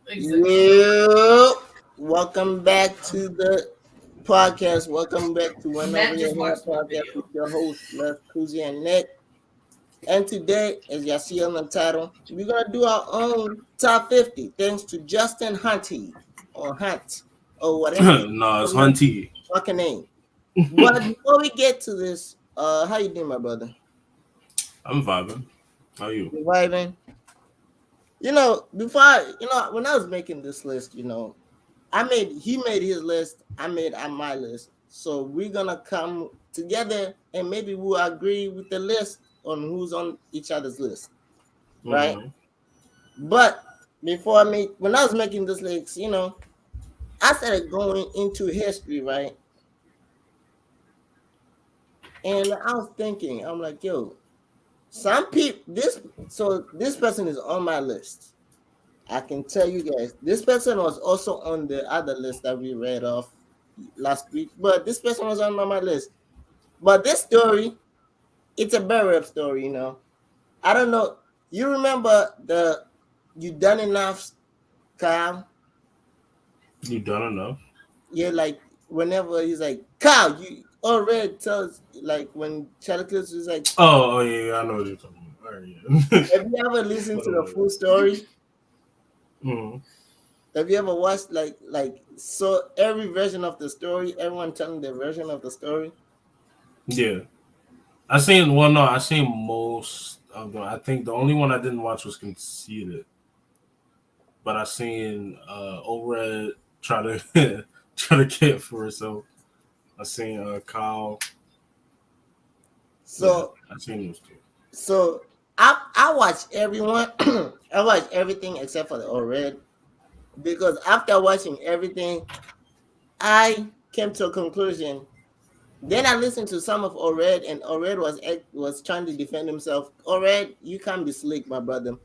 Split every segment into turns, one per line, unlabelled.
Exactly.
Yo, welcome back to the podcast. Welcome back to Whenever
Matt
You're
just
Here
watched my
podcast with
video.
your host, leskuzzy and Nick. And today, as you see on the title, we're gonna do our own top 50 thanks to Justin Hunty or Hunt or whatever you
No, it's
pronounce his
Hunty.
fucking name. But before we get to this, how you doing, my brother?
I'm vibing. How you?
You vibing? When I was making this list, he made his list, I made my list. So we're gonna come together and maybe we'll agree with the list on who's on each other's list, right?
Mm-hmm.
But when I was making this list, I started going into history, right? And I was thinking, I'm like, yo, some people this person is on my list. I can tell you guys, this person was also on the other list that we read off last week, but this person was on my list. But this story, it's a burial story. I don't know. You remember the you done enough, Kyle?
You done enough?
Yeah, like whenever he's like, Kyle, you already tells like when Charlie Clips is like,
Oh, yeah, I know what you're talking about. All right, yeah.
have you ever listened to the
Whatever.
full story?
Mm-hmm.
Have you ever watched so every version of the story, everyone telling their version of the story?
Yeah, I seen. Well, no, I seen most of them. I think the only one I didn't watch was Conceited, but I seen Ored try to try to get for herself. I seen Kyle. Yeah,
So
I seen those two.
So I watch everyone. I watch everything except for the Red because after watching everything, I came to a conclusion. Then I listened to some of Ored, and Ored was trying to defend himself. Ored, you can't be slick, my brother.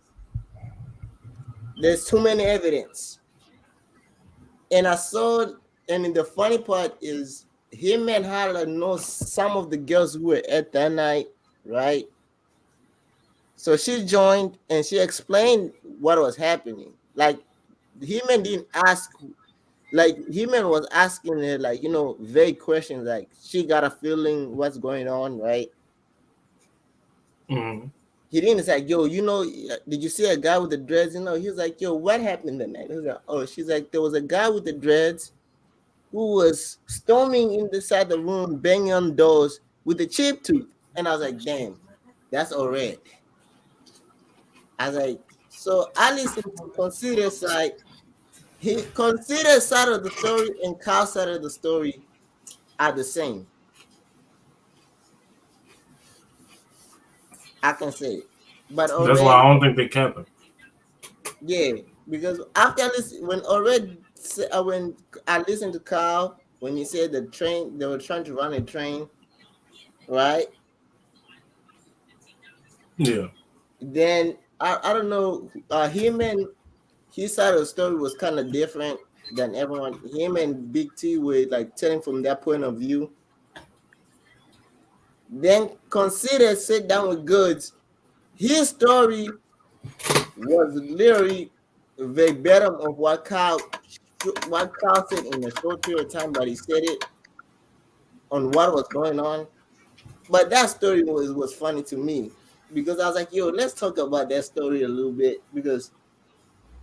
There's too many evidence, and I saw. And the funny part is, him and Hala know some of the girls who were at that night, right? So she joined and she explained what was happening. Like Heman didn't ask, like Heman was asking her, like vague questions, like she got a feeling what's going on, right?
Mm-hmm.
He didn't say, yo, did you see a guy with the dreads? He was like, yo, what happened that night? He was like, oh, she's like, there was a guy with the dreads who was storming inside the room, banging on doors with a chip tooth. And I was like, damn, that's all right. I was like, so I listened to consider side. He considered side of the story and Kyle's side of the story are the same. I can say it. But
That's why
already,
I don't think they kept him.
yeah, because after when I listened to Kyle when he said the train they were trying to run a train, right?
Yeah.
Then I don't know, him and his side of the story was kind of different than everyone. Him and Big T were like telling from their point of view. Then consider sit down with Goods. His story was literally verbatim of what Kyle said in a short period of time that he said it on what was going on. But that story was funny to me because I was like, yo, let's talk about that story a little bit because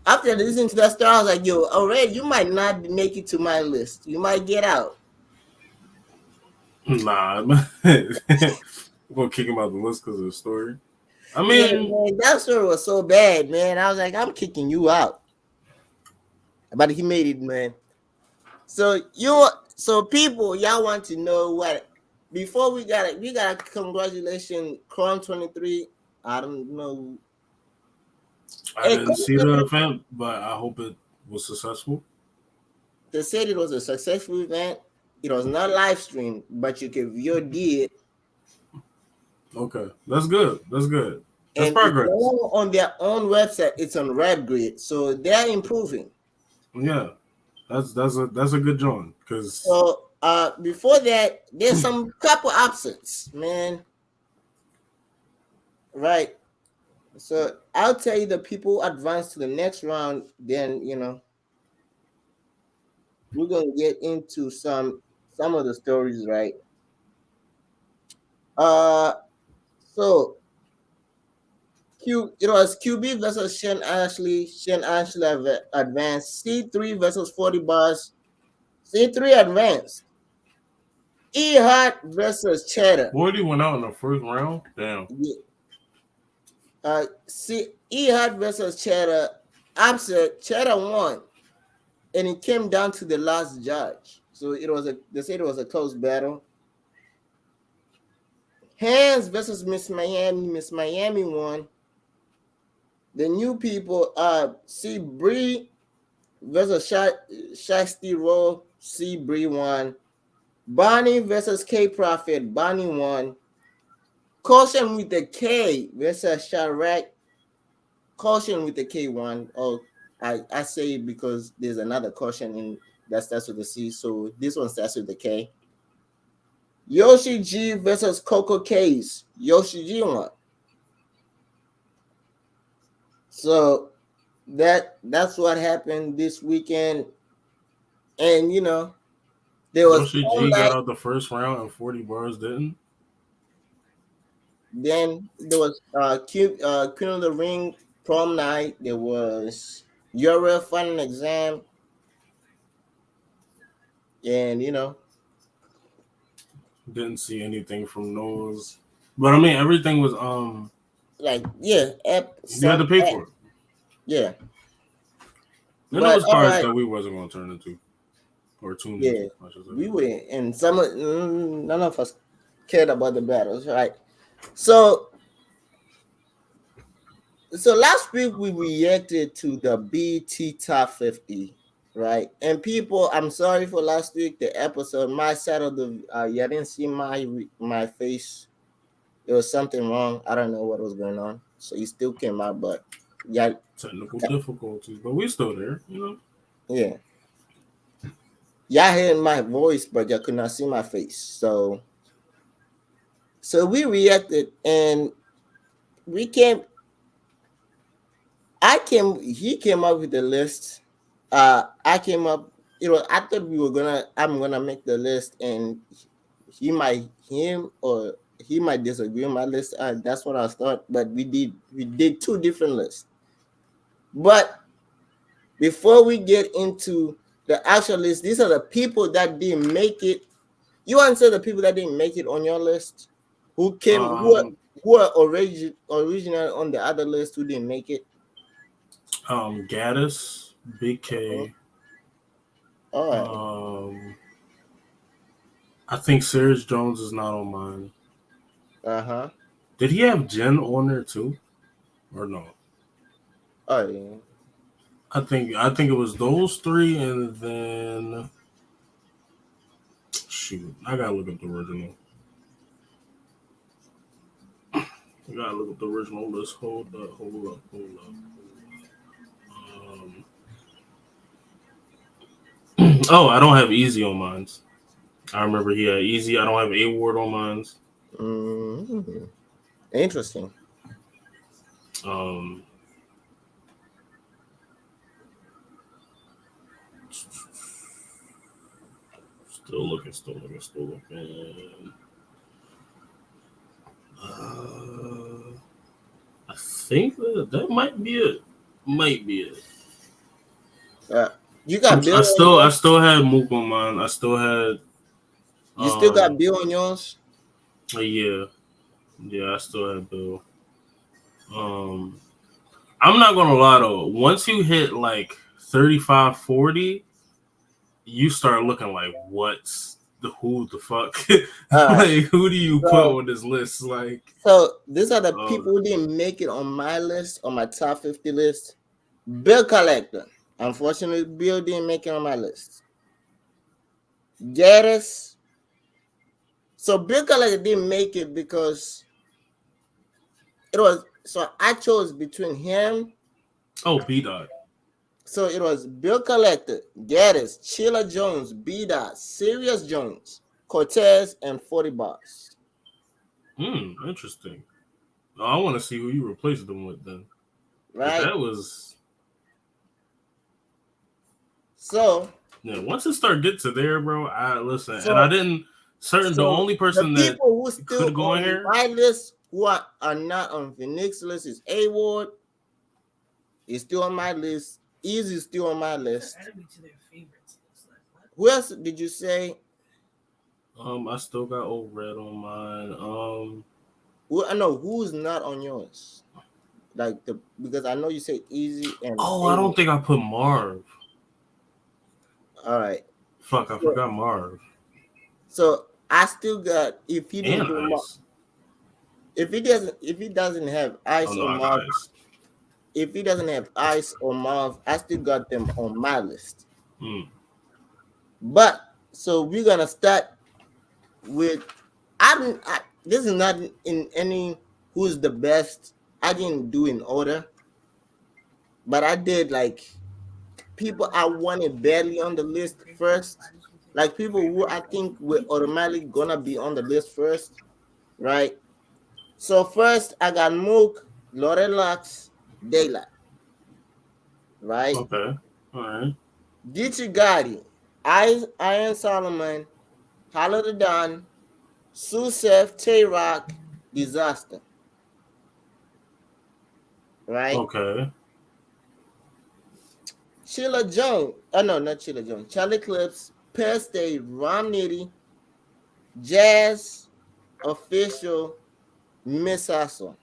after listening to that story, I was like, yo, already you might not make it to my list. You might get out.
Nah, I'm gonna kick him out the list because of the story. I
Yeah,
mean,
man, that story was so bad, man. I was like, I'm kicking you out. But he made it, man. So so people, y'all want to know what before we got a congratulations, Chrome 23. I don't know.
I
Hey,
didn't
Chrome
see the
23,
event, but I hope it was successful.
they said it was a successful event. It was not live streamed, but you can VOD it,
Okay, that's good. That's good. That's
and it's
progress.
all on their own website. It's on RapGrid, so they're improving.
Yeah, that's a good joint because
So before that, there's some couple absence, man. Right. So I'll tell you the people who advance to the next round. Then we're gonna get into some of the stories, right? Uh, so it was QB versus Shane Ashley. Shane Ashley advanced. C3 versus 40 bars. C3 advanced. Ehart versus Cheddar.
40 went out in the first round. Damn.
See, Ehart versus Cheddar. Upset. Cheddar won, and it came down to the last judge. So they said it was a close battle. Hands versus Miss Miami. Miss Miami won. The new people C Bree versus Shasty Roll. C Bree won. Bonnie versus K Profit. Bonnie won. Caution with the K versus Sharak. Caution with the K1. Oh, I say it because there's another caution in that starts with the C. So this one starts with the K. Yoshi G versus Coco Case. Yoshi G won. So that's what happened this weekend. And there was
Yoshi
prom
G got
night.
out the first round and 40 bars didn't.
Then there was Queen of the Ring prom night. There was Euro final exam, and
Didn't see anything from those. But I mean, everything was
like yeah,
you had to pay for it.
yeah.
And there
But
was
all
cards
right,
that we wasn't gonna turn into or tune
yeah,
into, I should say.
we wouldn't, and none of us cared about the battles, right? So last week we reacted to the BT Top 50, right? And people, I'm sorry for last week the episode. My side of the you didn't see my face. There was something wrong. I don't know what was going on. So it still came out, but yeah,
Technical difficulties, but we still there.
yeah. Y'all heard my voice, but y'all could not see my face. So we reacted, and we came. He came up with the list. I came up. I thought we were gonna. I'm gonna make the list, and him or he might disagree with my list. That's what I thought. But we did two different lists. But before we get into the actual list, these are the people that didn't make it. You answer the people that didn't make it on your list, who came,
Um,
who are original on the other list who didn't make it.
Gaddis, Big
Mhm.
K.
All right.
Um, I think Serious Jones is not on mine.
Uh-huh.
Did he have Jen on there too, or no?
Oh yeah.
I think it was those three, and then shoot, I gotta look up the original. I gotta look up the original list. Hold up. Oh, I don't have Easy on mine. I remember he had Easy. I don't have A Ward on mine.
Mm-hmm. Interesting.
Um, still looking. Uh, I think that might be it. Might be it.
Uh, you got Bill
I
on
still I
yours.
still had Mook on mine. I still had
You still
um
got Bill on yours.
yeah. Yeah, I still had Bill. Um I'm not gonna lie though, once you hit like 35, 40, you start looking like what's the who the fuck?
All right.
Like who do you put
So
on this list? Like
these are the
um
people who didn't make it on my list, on my top 50 list. Bill Collector. Unfortunately, Bill didn't make it on my list. Gaddis. So Bill Collector didn't make it because it was. So I chose between him.
oh B Dot.
So it was Bill Collector, Gaddis, Sheila Jones, B. Dot, Sirius Jones, Cortez, and 40 Bars.
Interesting. I want to see who you replaced them with then, because
right?
that was
So,
yeah. Once it started get to there, bro, I listen, and I
so,
didn't certain the
so
only
the
person that
people who still
could go in
on
here.
my list who are not on Phoenix list is A Ward is still on my list. Easy is still on my list.
Added me to their favorites. Looks like what?
Who else did you say?
I still got old red on mine.
Who I know who's not on yours. Like the because I know you said Easy and
Oh, I
A
don't
Ward.
think I put Marv.
All right.
Fuck, I
So,
forgot Marv
so I still got if he didn't
and
do
Ice.
if he doesn't have
Oh
Ice
no,
or
I got
Marv,
Ice.
if he doesn't have Ice or Marv, I still got them on my list.
Mm,
But so we're gonna start with this is not in any who's the best. I didn't do in order, but I did like people I wanted badly on the list first. Like people who I think were automatically gonna be on the list first, right? So first I got Mook, Lauren Lux, Daylight, right?
okay, all right.
Geechee Gotti, Iron Solomon, Hollow the Don, Susef, Tay Rock, Disaster, right?
Okay.
Chilla Jones, oh no, not Chilla Jones, Charlie Clips, Pear State, Rom Nitty, Jazz, Official, Miss Hustle.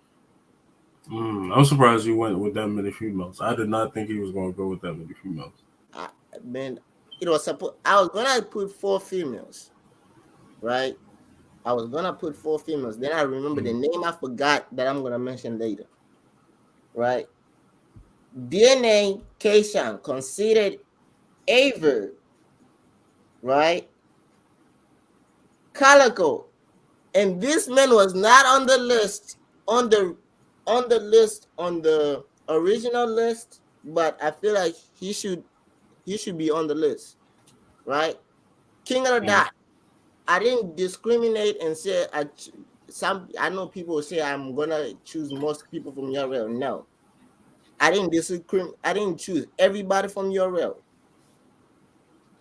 I'm surprised you went with that many females. I did not think he was going to go with that many females.
I mean, it was supposed. I was gonna put four females, right? I was gonna put four females. Then I remember the
Mm,
name I forgot that I'm gonna mention later, right? DNA Kayshawn considered Aver, right? Calico, and this man was not on the list on the list on the original list, but I feel like he should be on the list, right? King of the
mm.
Dot. I didn't discriminate and say some. I know people say I'm gonna choose most people from your realm. No, I didn't discriminate. I didn't choose everybody from your realm.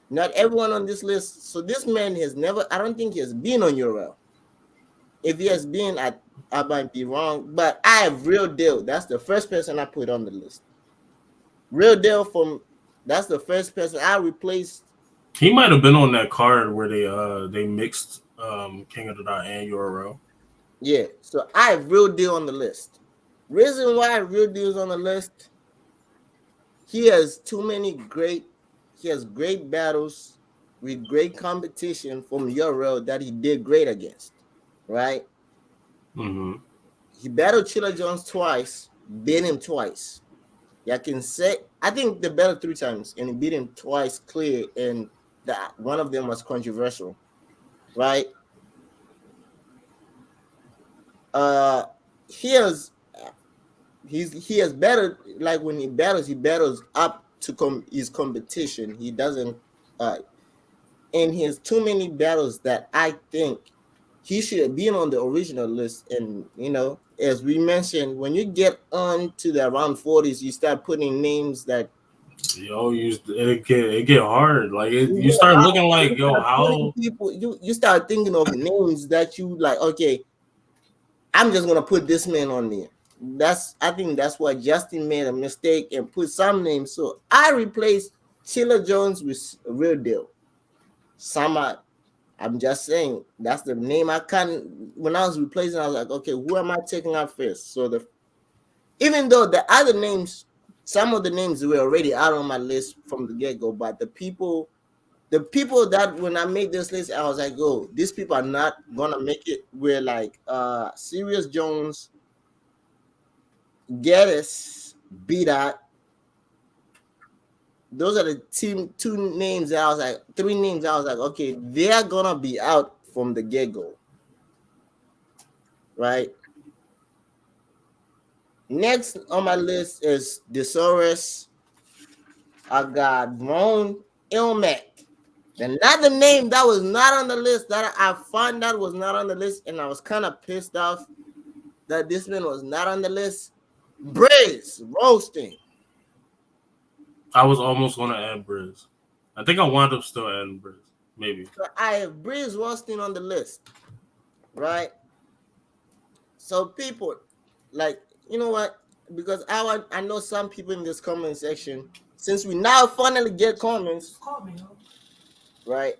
Not everyone on this list. So this man has never. I don't think he has been on your realm. If he has been, I might be wrong. But I have Real Deal. That's the first person I put on the list. Real Deal from. That's the first person I replaced.
He might have been on that card where they mixed King of the Dot and URL.
Yeah. So I have Real Deal on the list. Reason why Real Deal is on the list, he has too many great, he has great battles with great competition from URL that he did great against, right?
Mm-hmm.
He battled Chilla Jones twice, beat him twice. Yeah, I can say I think they battled three times and he beat him twice clear, and that one of them was controversial, right? Uh, he has he has battled like when he battles up to his competition. He doesn't and he has too many battles that I think he should have been on the original list. And as we mentioned, when you get on to the around 40s, you start putting names that
Yo, it get hard. Like
you
you
get
start
hard.
looking like
You
yo,
start putting
how
people. You start thinking of names that you like. Okay, I'm just gonna put this man on there. I think that's why Justin made a mistake and put some names. So I replaced Chilla Jones with Real Deal. Sama, I'm just saying that's the name I can't. When I was replacing, I was like, okay, who am I taking out first? So even though the other names, some of the names were already out on my list from the get go, but the people that when I made this list, I was like, oh, these people are not gonna make it. Were like Sirius Jones, Geddes, B Dot. Those are the two names that I was like, three names. I was like, okay, they're gonna be out from the get go, right? Next on my list is Thesaurus. I got Ron Ilmac. Another name that was not on the list that I found out was not on the list, and I was kind of pissed off. that this man was not on the list? Braze roasting.
I was almost gonna add Briz. I think I wound up still adding Briz. Maybe.
So I have Braze roasting on the list, right? So people, like, you know what? Because I know some people in this comment section, since we now finally get comments,
Just call me, huh?
right?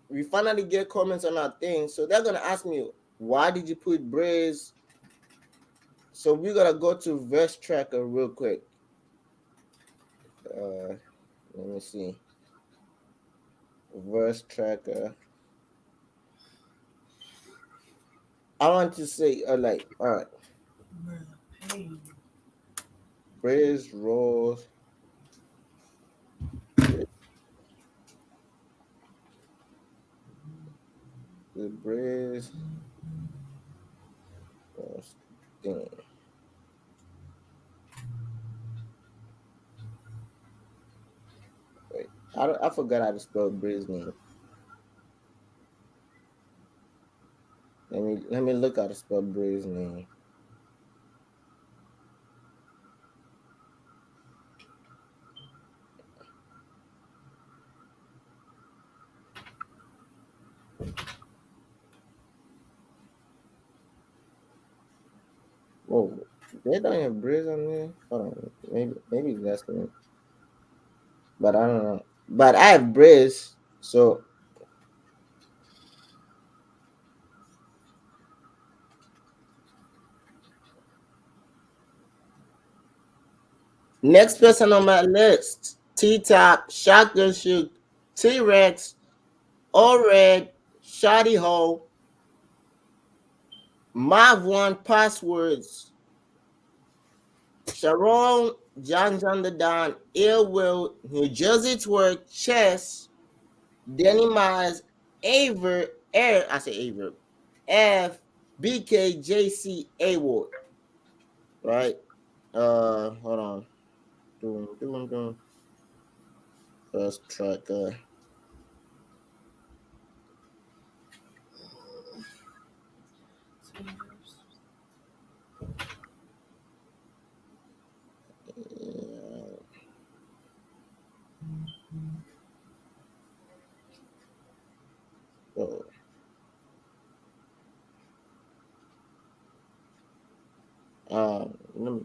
We finally get comments on our thing, so they're gonna ask me, why did you put Braze? So we're gonna go to verse tracker real quick. Uh, let me see. Verse tracker. I want to say, like, all right,
Bruh, pain.
Braze rolls. The Braze thing. Wait, I forgot how to spell Braze name. Let me look how to spell Braze name. Whoa, they don't have Braze on there. Hold on, maybe that's me, but I don't know. But I have Braze, so next person on my list: T Top, Shotgun Shoot, T Rex, All Red, Shoddy Hole, Mav One Passwords, Sharon, John the Don, Ill Will, New Jersey Twerk, Chess, Danny Miles, Aver, Air, I say Aver, F, BK, JC, Award, right? Hold on. Doing. First tracker. Yeah. Oh. Let me,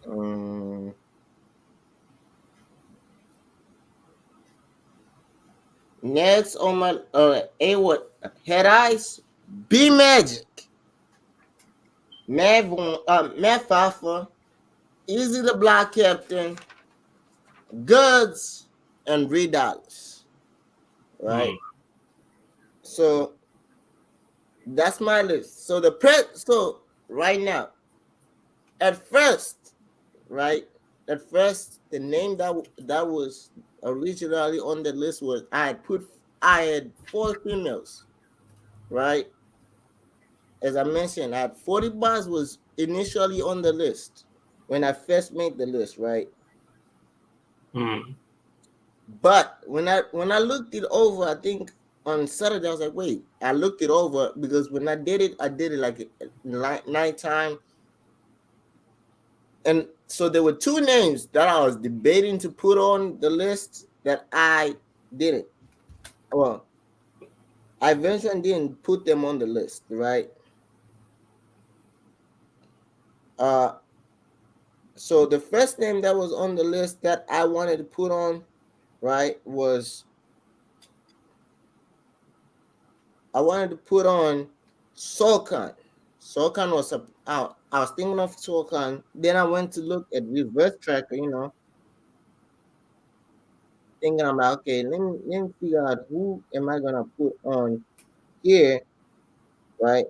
um, next on my Award Head Ice, B Magic, Mav Alpha, Easy the Block Captain, Goods, and $3. Right.
Hmm.
So that's my list. So right now, at first, right, at first the name that was originally on the list was I had 4 females, right? As I mentioned, I had 40 bars was initially on the list when I first made the list, right?
Hmm.
But when I looked it over, I think on Saturday I was like, wait, I looked it over because when I did it like nighttime, and so there were 2 names that I was debating to put on the list that I didn't. Well, I eventually didn't put them on the list, right? Uh, so the first name that was on the list that I wanted to put on, right, was I wanted to put on Solkan. Solkan was I was thinking of Solkan. Then I went to look at reverse tracker, thinking about okay, let me figure out who am I gonna put on here, right?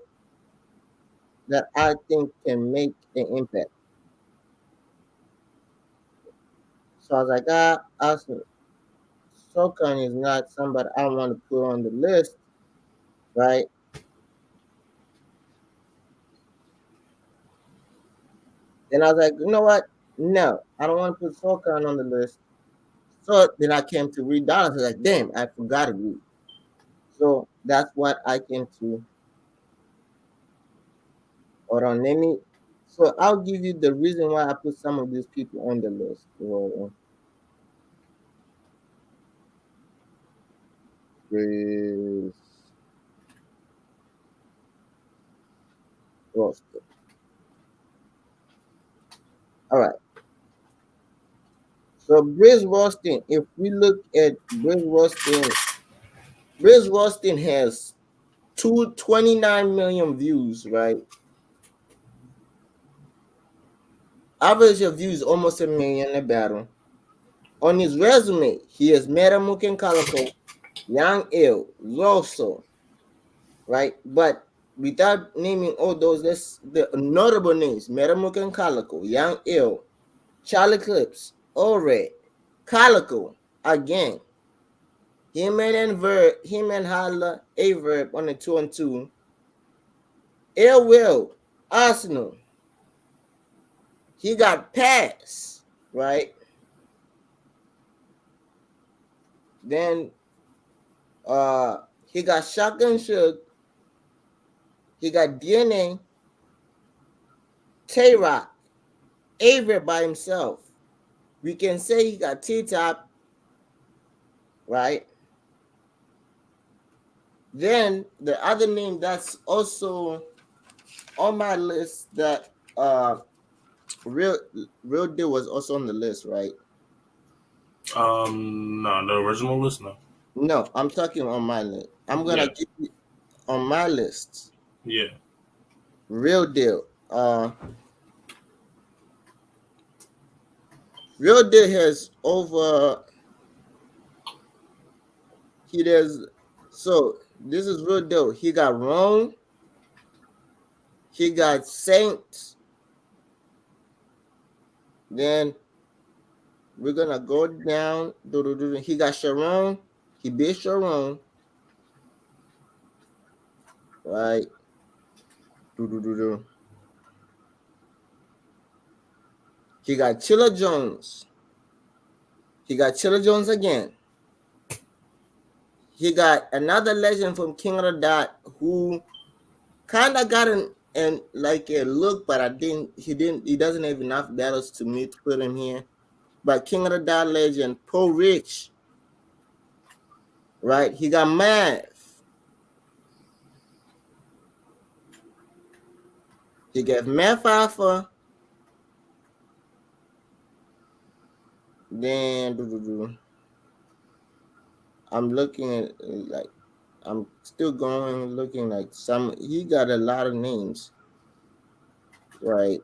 That I think can make an impact. So I was like, also Solkan is not somebody I want to put on the list, right? Then I was like, you know what? No, I don't want to put soccer on the list. So then I came to read dollars. I was like, damn, I forgot to read. So that's what I came to. Hold on, let me. So I'll give you the reason why I put some of these people on the list. Chris roster. All right. So Briz Rostin, if we look at Briz Rostin has 229 million views, right? Average of views almost a million a battle. On his resume, he has Metamuken Calico, Young Ill, Loso, right? But without naming all those, let's the notable names: Metamuken Calico, Young Ill, Charlie Clips, Red, Calico, again. Him and Hala Averb on the 2-on-2. Ill Will, Arsenal. He got Pass, right? Then he got Shotgun Shook. He got DNA, Tay Rock, Averb by himself. We can say he got T Top, right? Then the other name that's also on my list that real real deal was also on the list, right?
No, the original list, no.
No, I'm talking on my list. I'm gonna
Yeah,
give you on my list.
yeah.
Real deal. Real deal has over. He does. So this is real deal. He got Rome. He got Saints. Then we're gonna go down. He got Sharon. He beat Sharon. Right. He got Chilla Jones. He got Chilla Jones again. He got another legend from King of the Dot who kind of got an like a look, but I didn't. He didn't. He doesn't have enough battles to me to put him here. But King of the Dot legend, Pro Rich, right? He got Mav. He got Math Alpha. Then I'm looking at like I'm still going looking like some. He got a lot of names, right?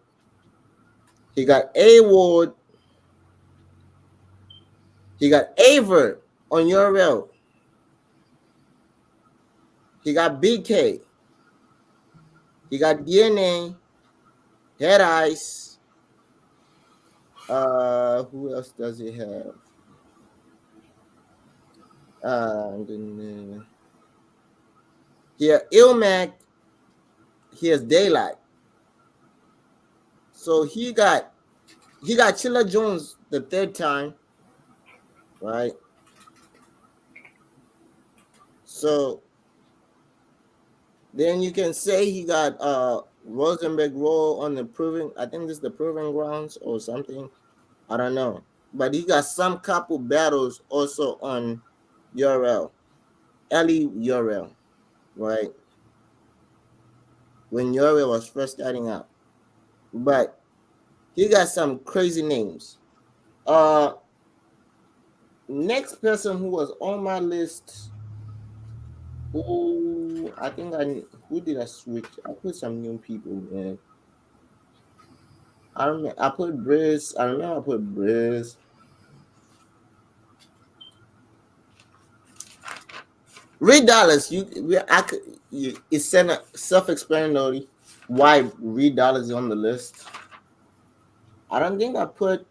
He got A Ward. He got Aver on URL. He got BK. He got DNA. Head Ice. Who else does he have? He has Ilmac. He has Daylight. So he got Chilla Jones the third time, right? So then you can say he got Rosenberg Roll on the proving. I think this is the proving grounds or something. I don't know. But he got some couple battles also on URL. Ellie URL, right? When URL was first starting out. But he got some crazy names. Uh Next person who was on my list. Oh, I think who did I switch? I put some new people, man. I remember I put Briz. I remember I put Briz. Reed Dollars. It's self-explanatory why Reed Dollars is on the list. I don't think I put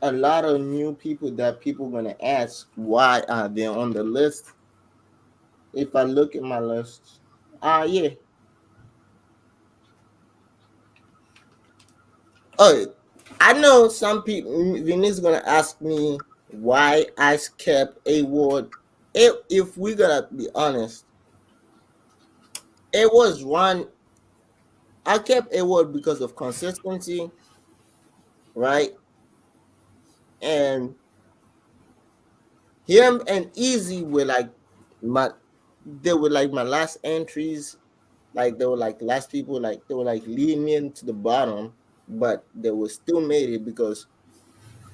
a lot of new people that people gonna ask why are they on the list. If I look at my list, yeah. Oh, I know some people. Vinny's gonna ask me why I kept a word. If we gotta be honest, it was one. I kept a word because of consistency, right? And him and Easy were like my. They were like my last entries. Like they were like last people. Like they were like leading me into the bottom, but they were still made it because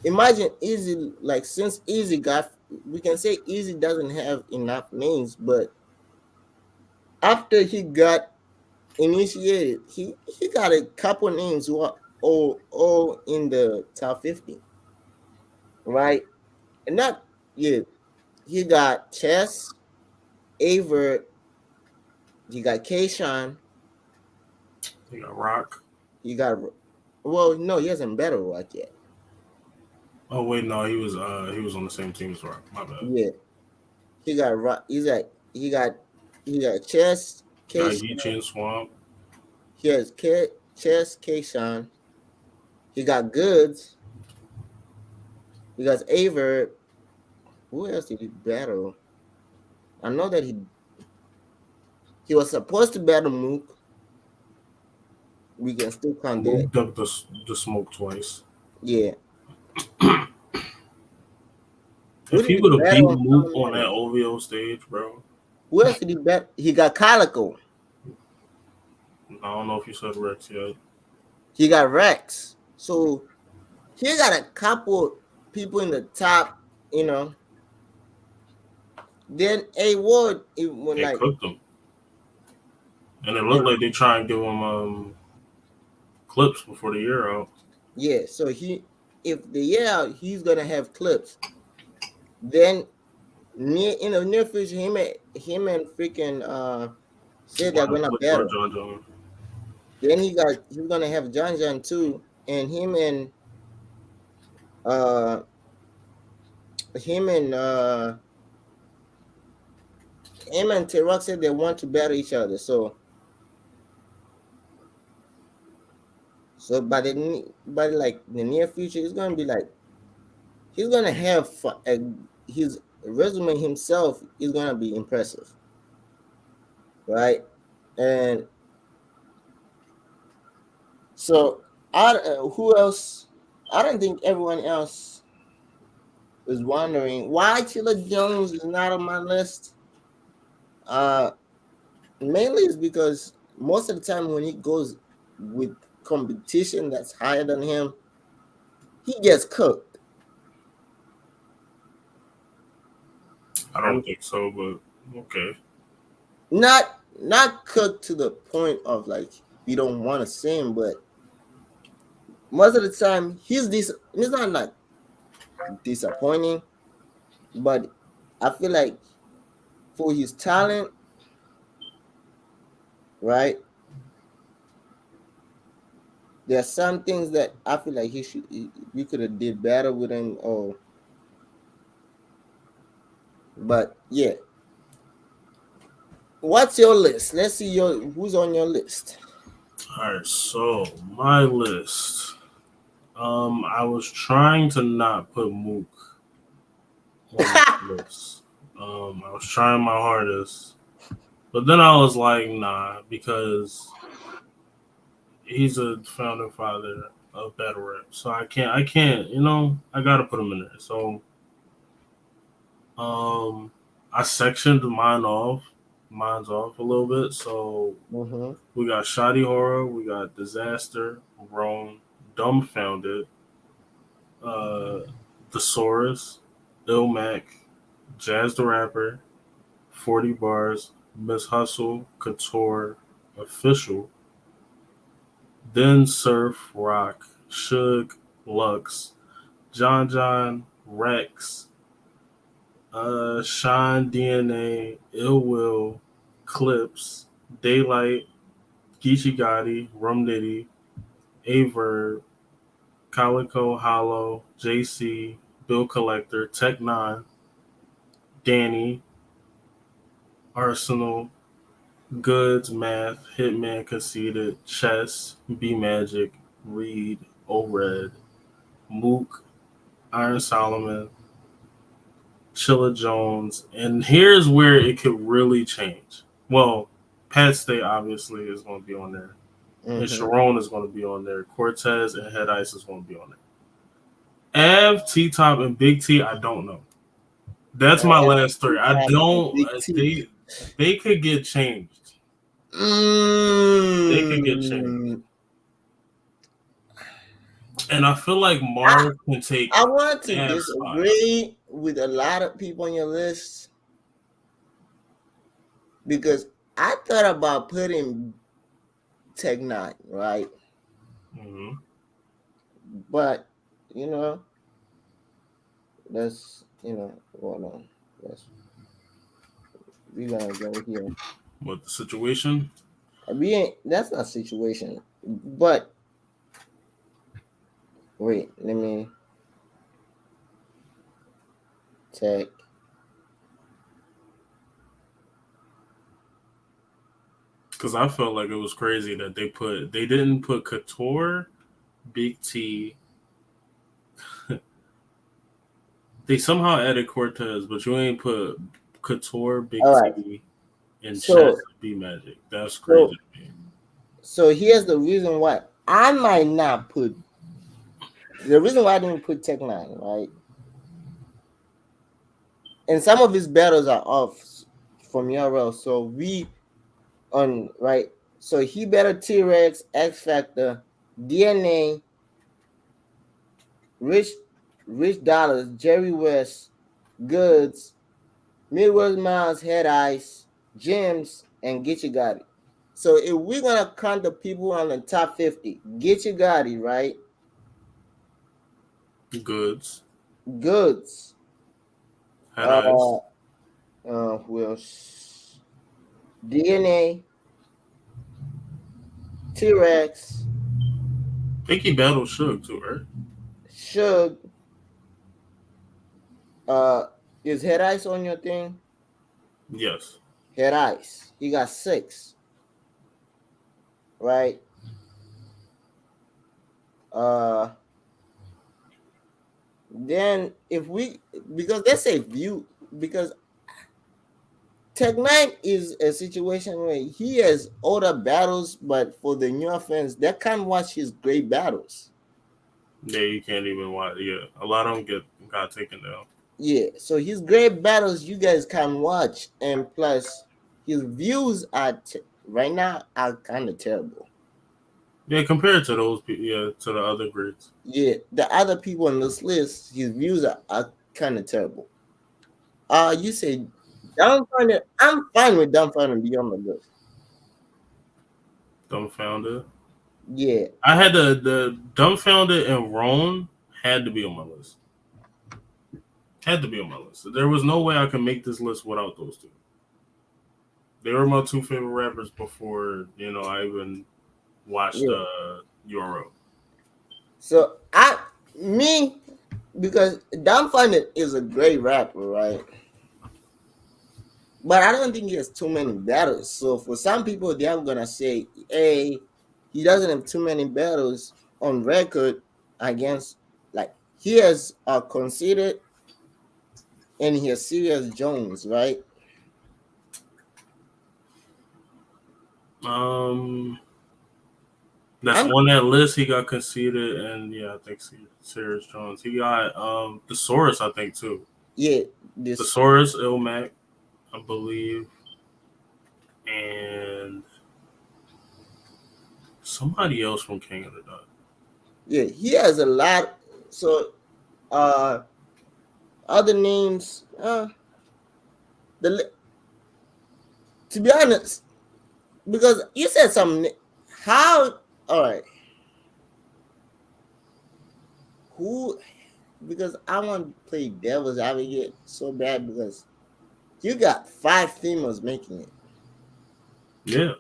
imagine Easy, like since Easy got, we can say Easy doesn't have enough names, but after he got initiated, he got a couple names who are all in the top 50, right? And not, yeah, he got Chess, Aver, he got Kayshawn,
You got Rock.
he got, well, no, he hasn't battled Rock yet.
Oh wait, no, he was on the same team as Rock. My bad.
Yeah, he got Rock. He got he got Chess,
Got
Kayshawn.
Geechee and Swamp.
He has Chess, Kayshawn. He got Goods. He got Aver. Who else did he battle? I know that he was supposed to battle Mook. We can still count that.
Moved up the smoke twice.
Yeah. Who
If
did
he
he
would have beat
battle on
Mook
Summer
on that
Madness?
OVO stage, bro,
Who else did he battle? He got Calico.
I don't know if you said Rex yet.
He got Rex. So he got a couple people in the top, you know. Then A Ward, it went
They
like,
cooked him, and it looked
and
like they try and give him clips before the year out.
yeah. So if the year out, he's gonna have clips. Then near in the near future, him and freaking said they're
Wild
gonna
clip or
battle.
John John.
Then he's gonna have John too, and uh him and uh him and T-Rock said they want to battle each other. So by like the near future, it's gonna be like he's gonna have his resume himself is gonna be impressive, right? And so who else? I don't think everyone else is wondering why Chilla Jones is not on my list. Uh, Mainly is because most of the time when he goes with competition that's higher than him, he gets cooked.
I don't
I'm
think so, but okay.
not cooked to the point of like we don't want to see him, but most of the time he's not like disappointing, but I feel like for his talent, right? There are some things that I feel like we could have did better with him, or but yeah. What's your list? Let's see who's on your list.
All right, so my list. I was trying to not put Mook on this list. I was trying my hardest, but then I was like, nah, because he's a founding father of battle rap, so I can't, I gotta put him in there. So, I sectioned mine's off a little bit. So
Mm-hmm.
we got Shoddy Horror, we got Disaster, Rome, Dumbfounded, uh, Thesaurus, Ilmac, Jazz the Rapper, 40 Bars, Miss Hustle, Couture, Official, Then Surf, Rock, Suge, Lux, John, Rex, Shine DNA, Ill Will, Clips, Daylight, Geechee Gotti, Rum Nitty, Averb, Calico Hollow, JC, Bill Collector, Tech Nine, Danny, Arsenal, Goods, Math, Hitman Conceited, Chess, B Magic, Reed, O-Red, Mook, Iron Solomon, Chilla Jones, and here's where it could really change. Well, Pat Stay obviously is going to be on there, and Sharon is going to be on there. Cortez and Head Ice is going to be on there. Av, T Top, and Big T, I don't know. That's my last three. I don't. They could get changed. They could get changed. And I feel like Marv can take.
I want to disagree with a lot of people on your list because I thought about putting Tech 9, right?
Mm-hmm.
But let's hold on. We're gonna go here.
What the situation?
That's not situation, but wait, let me Tech.
Because I felt like it was crazy that they didn't put Couture, Big T. They somehow added Cortez, but you ain't put Couture, Big T, and Chess B Magic. That's crazy.
So here's the reason why I might not put. The reason why I didn't put Tech 9, right? And some of his battles are off from URL, so right. So he better T-Rex, X Factor, DNA, Rich Dollars, Jerry West, Goods, Midwest Miles, Head Ice, Gems, and Get You Got It. So if we're gonna count the people on the top 50, Get You Got It, right?
Goods.
Head Ice. Who else? DNA, T-Rex.
I think he battled Suge too, right?
Suge. Is Head Ice on your thing?
Yes.
Head Ice. He got 6. Right? Then because they say view, because Tech 9 is a situation where he has older battles, but for the newer fans, they can't watch his great battles.
Yeah, you can't even watch. Yeah, a lot of them got taken down.
Yeah, so his great battles you guys can watch, and plus his views right now are kind of terrible.
Yeah, compared to those people, to the other greats.
Yeah, the other people on this list, his views are kind of terrible. You say Dumbfounded. I'm fine with Dumbfounded to be on the list.
Dumbfounded?
Yeah.
I had the Dumbfounded and Ron had to be on my list. Had to be on my list. There was no way I could make this list without those two. They were my 2 favorite rappers before, I even watched URL.
So because Dumbfounded is a great rapper, right? But I don't think he has too many battles. So for some people, they are gonna say, hey, he doesn't have too many battles on record against, like, he has Conceited and he has Serious Jones, right?
That's on that list. He got Conceited, and I think Serious Jones. He got Thesaurus, I think, too.
Yeah,
Thesaurus, Ilmac, I believe, and somebody else from King of the Dot.
Yeah, he has a lot. So, other names. To be honest, because you said something. How? All right. Who? Because I want to play devil's advocate so bad because you got 5 females making it.
Yeah.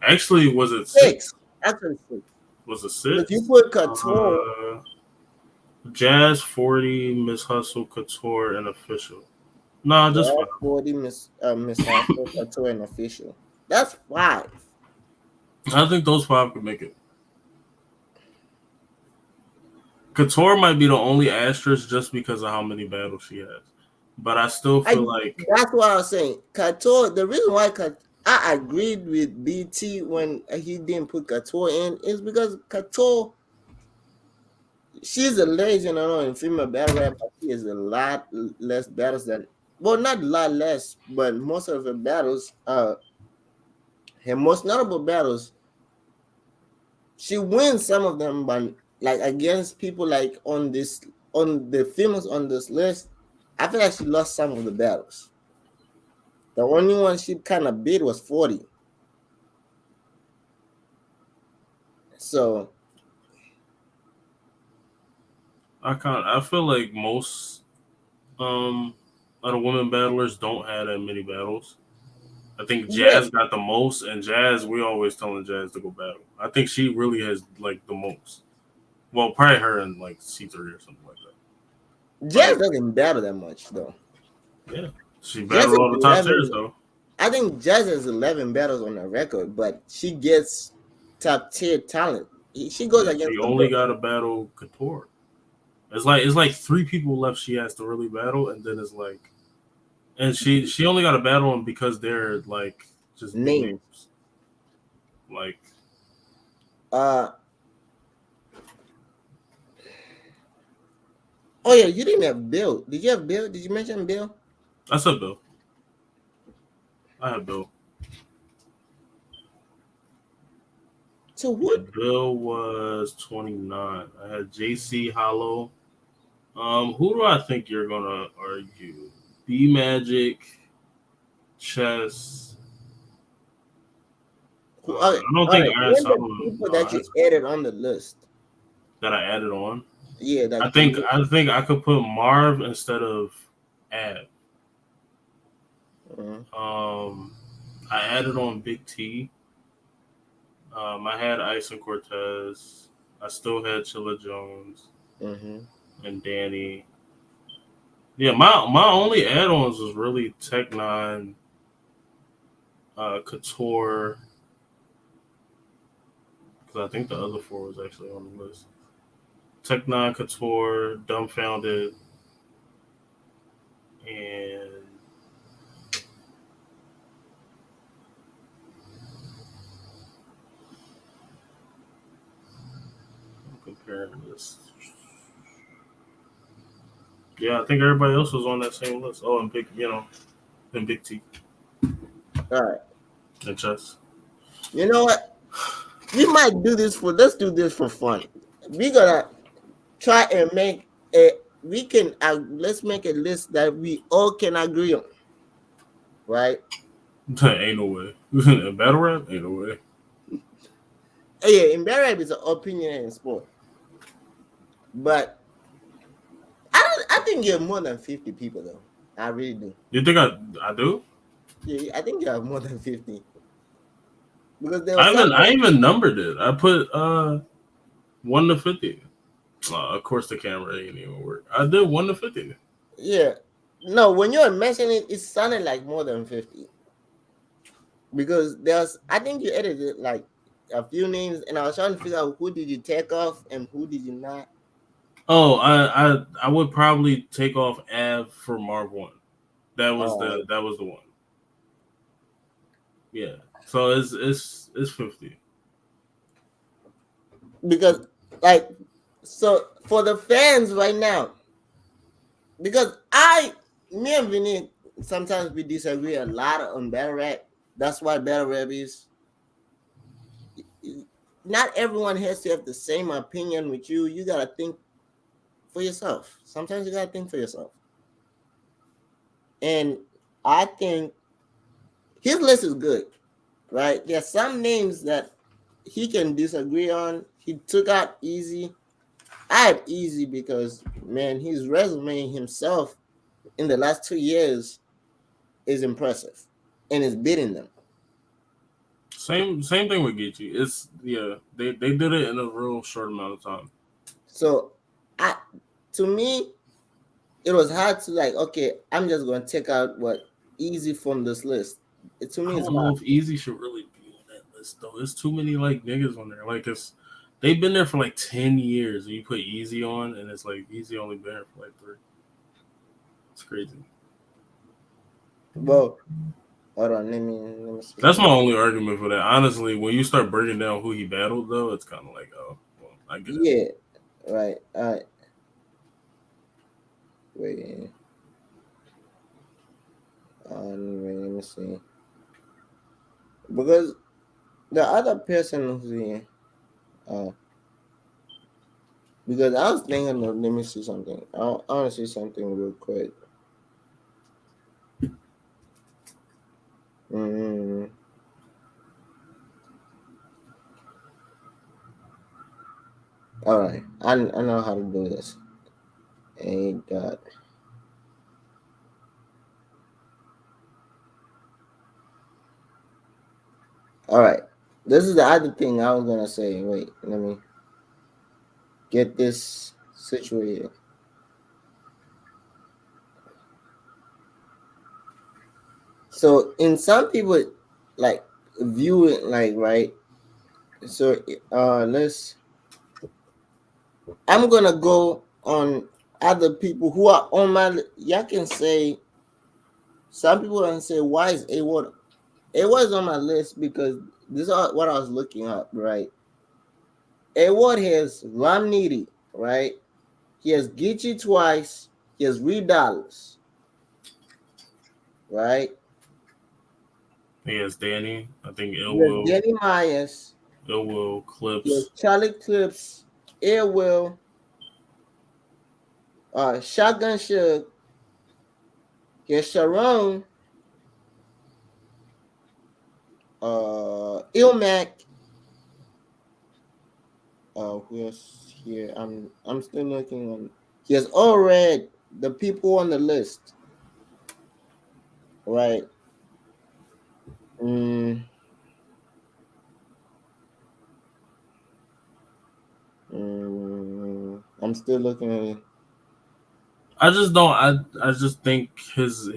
Actually, was it
6? Actually 6.
Was it 6?
If you put Couture,
Jazz 40, Miss Hustle, Couture, and Official. No, just
40, Miss Hustle, Couture, and Official. That's 5.
I think those 5 could make it. Couture might be the only asterisk just because of how many battles she has. But I still feel like
That's what I was saying. Couture. The reason why I agreed with BT when he didn't put Couture in is because Couture, she's a legend, I know, in female battle rap, but she has a lot less battles than, well, not a lot less, but most of her battles, her most notable battles, she wins some of them, but like against people like on the females on this list, I feel like she lost some of the battles. The only one she kind of beat was 40. So
I feel like most um other women battlers don't have that many battles. I think
yeah,
Jazz got the most, and Jazz, we always telling Jazz to go battle. I think she really has like the most. Well, probably her and like C3 or something like that.
Jazz
But
doesn't battle that much though.
yeah, she
Jazz
battled
is
all the top tiers
11.
though.
I think Jazz has 11 battles on her record, but she gets top tier talent. She goes
Yeah, she
against the
only
best.
got to battle Couture. It's like three people left she has to really battle, and then it's like, and she only got to battle them because they're like just big
Names.
names. Like
Uh oh yeah, you didn't have Bill. Did you have Bill? Did you mention Bill?
I said Bill. I had Bill.
So
Yeah,
who?
Bill was 29. I had JC Hollow. Who do I think you're gonna argue? B Magic, Chess.
Okay,
I don't
all
think
right.
Iron
Name the
Solo
people that you
has
added on the list.
that I added on.
Yeah,
I
that
think
you.
I think I could put Marv instead of Ab.
Uh,
I added on Big T. I had Ice and Cortez. I still had Chilla Jones
mm-hmm.
and Danny. Yeah, my only add-ons was really Tech Nine, Couture, because I think the other four was actually on the list. Tech Nine, Couture, Dumbfounded, and I'm comparing this. Yeah, I think everybody else was on that same list. Oh, and and Big T
All right.
and Chess.
You know what? We might do this for. Let's do this for fun. We're gonna try and make a. We can. Let's make a list that we all can agree on. Right?
Ain't no way. In battle rap, ain't no way.
Yeah, in rap is an opinion in sport, but I think you have more than 50 people though. I really do.
You think I do?
Yeah, I think you have more than 50 because there was
I
something.
even numbered it. I put 1 to 50. Of course the camera ain't even work. I did 1 to 50.
Yeah, no, when you were mentioning it, it sounded like more than 50 because there's. I think you edited like a few names, and I was trying to figure out who did you take off and who did you not.
Oh, I would probably take off Av for Marv One.
Oh,
That was the one. Yeah. So it's 50.
because like so for the fans right now, because me and Vinny sometimes we disagree a lot on battle rap. That's why battle rap is. Not everyone has to have the same opinion with you. You gotta think for yourself. Sometimes you gotta think for yourself. And I think his list is good, right? There's some names that he can disagree on. He took out Easy. I had Easy because man, his resume himself in the last 2 years is impressive and is beating them.
Same thing with Geechee. It's they did it in a real short amount of time.
So I to me, it was hard to like, okay, I'm just gonna take out what Easy from this list. To
I
me it's
don't
hard.
know if Easy should really be on that list though. There's too many like niggas on there. Like They've been there for like 10 years. You put Easy on, and it's like Easy only been there for like 3. It's crazy.
Well, hold on, let me see.
That's my only argument for that. Honestly, when you start breaking down who he battled, though, it's kind of like, oh, well, I get it.
Yeah, right. All right. Wait. Let me see. Because the other person who's here, because I was thinking of, let me see something. I want to see something real quick. Mm. All right, I know how to do this. A dot. All right, this is the other thing I was gonna say. Wait, let me get this situated. So, in some people, like view it like right. So, let's. I'm gonna go on other people who are on my. Y'all can say some people can say why is A1? It was on my list because this is what I was looking up. Right, A1 has Lamniti, right? He has Geechee twice. He has $3, right?
He has Danny. I think Ill
He has
Will.
Danny Myers.
Ill Will,
He has
Clips.
Charlie Clips, Air Will, Shotgun Shug. He has Sharon, Ilmac. Who else here? I'm still looking on. He has all red the people on the list, right? Mm, I'm still looking at it.
I just don't. I just think his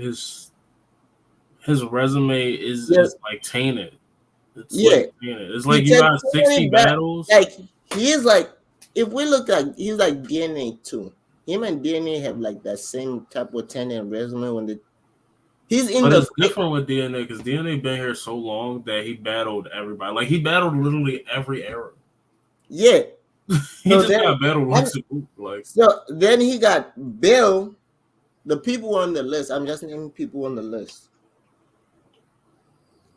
resume
Yeah,
is like tainted. It's
yeah.
like tainted. It's
He
like you
takes
got
so
60
many back.
battles,
Like he is like, if we look at, he's like DNA too. Him and DNA have like that same type of tenant resume when he's in
but
the
it's different with DNA because DNA been here so long that he battled everybody. Like he battled literally every era.
yeah.
He
So
just
then,
got battled
and
once a week. Like
so then he got Bill. The people on the list. I'm just naming people on the list.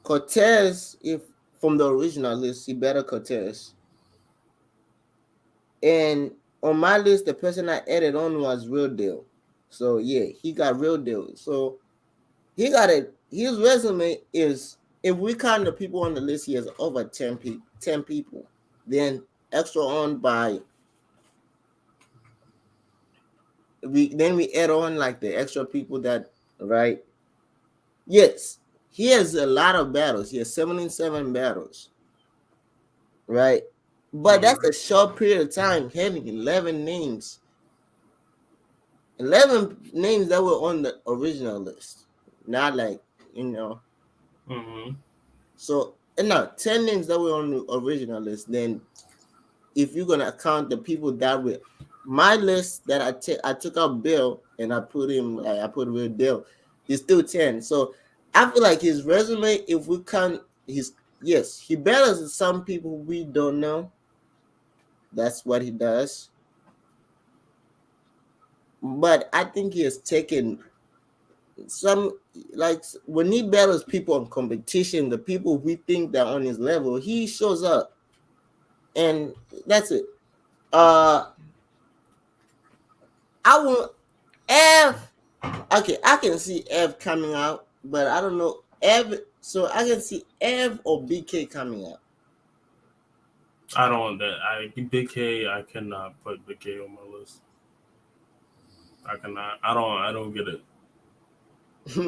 Cortez, if from the original list, he better Cortez. And on my list, the person I added on was Real Deal. So yeah, he got Real Deal. So he got it. His resume is, if we count the people on the list, he has over 10 people. Then extra on by we add on like the extra people that, right. Yes, he has a lot of battles. He has 77 battles, right? But that's a short period of time having 11 names. 11 names that were on the original list. Not like, you know.
mm-hmm.
So, no, 10 names that were on the original list. Then if you're gonna count the people that were my list that I took out Bill and I put him, like I put with Bill, he's still 10. So I feel like his resume, if we count his, yes, he battles some people we don't know. That's what he does. But I think he has taken some, like when he battles people on competition, the people we think that on his level, he shows up. And that's it. I will F. Okay, I can see F coming out, but I don't know F. So I can see F or BK coming out.
I don't that I Big K. I cannot put Big K on my list. I cannot. I don't get it.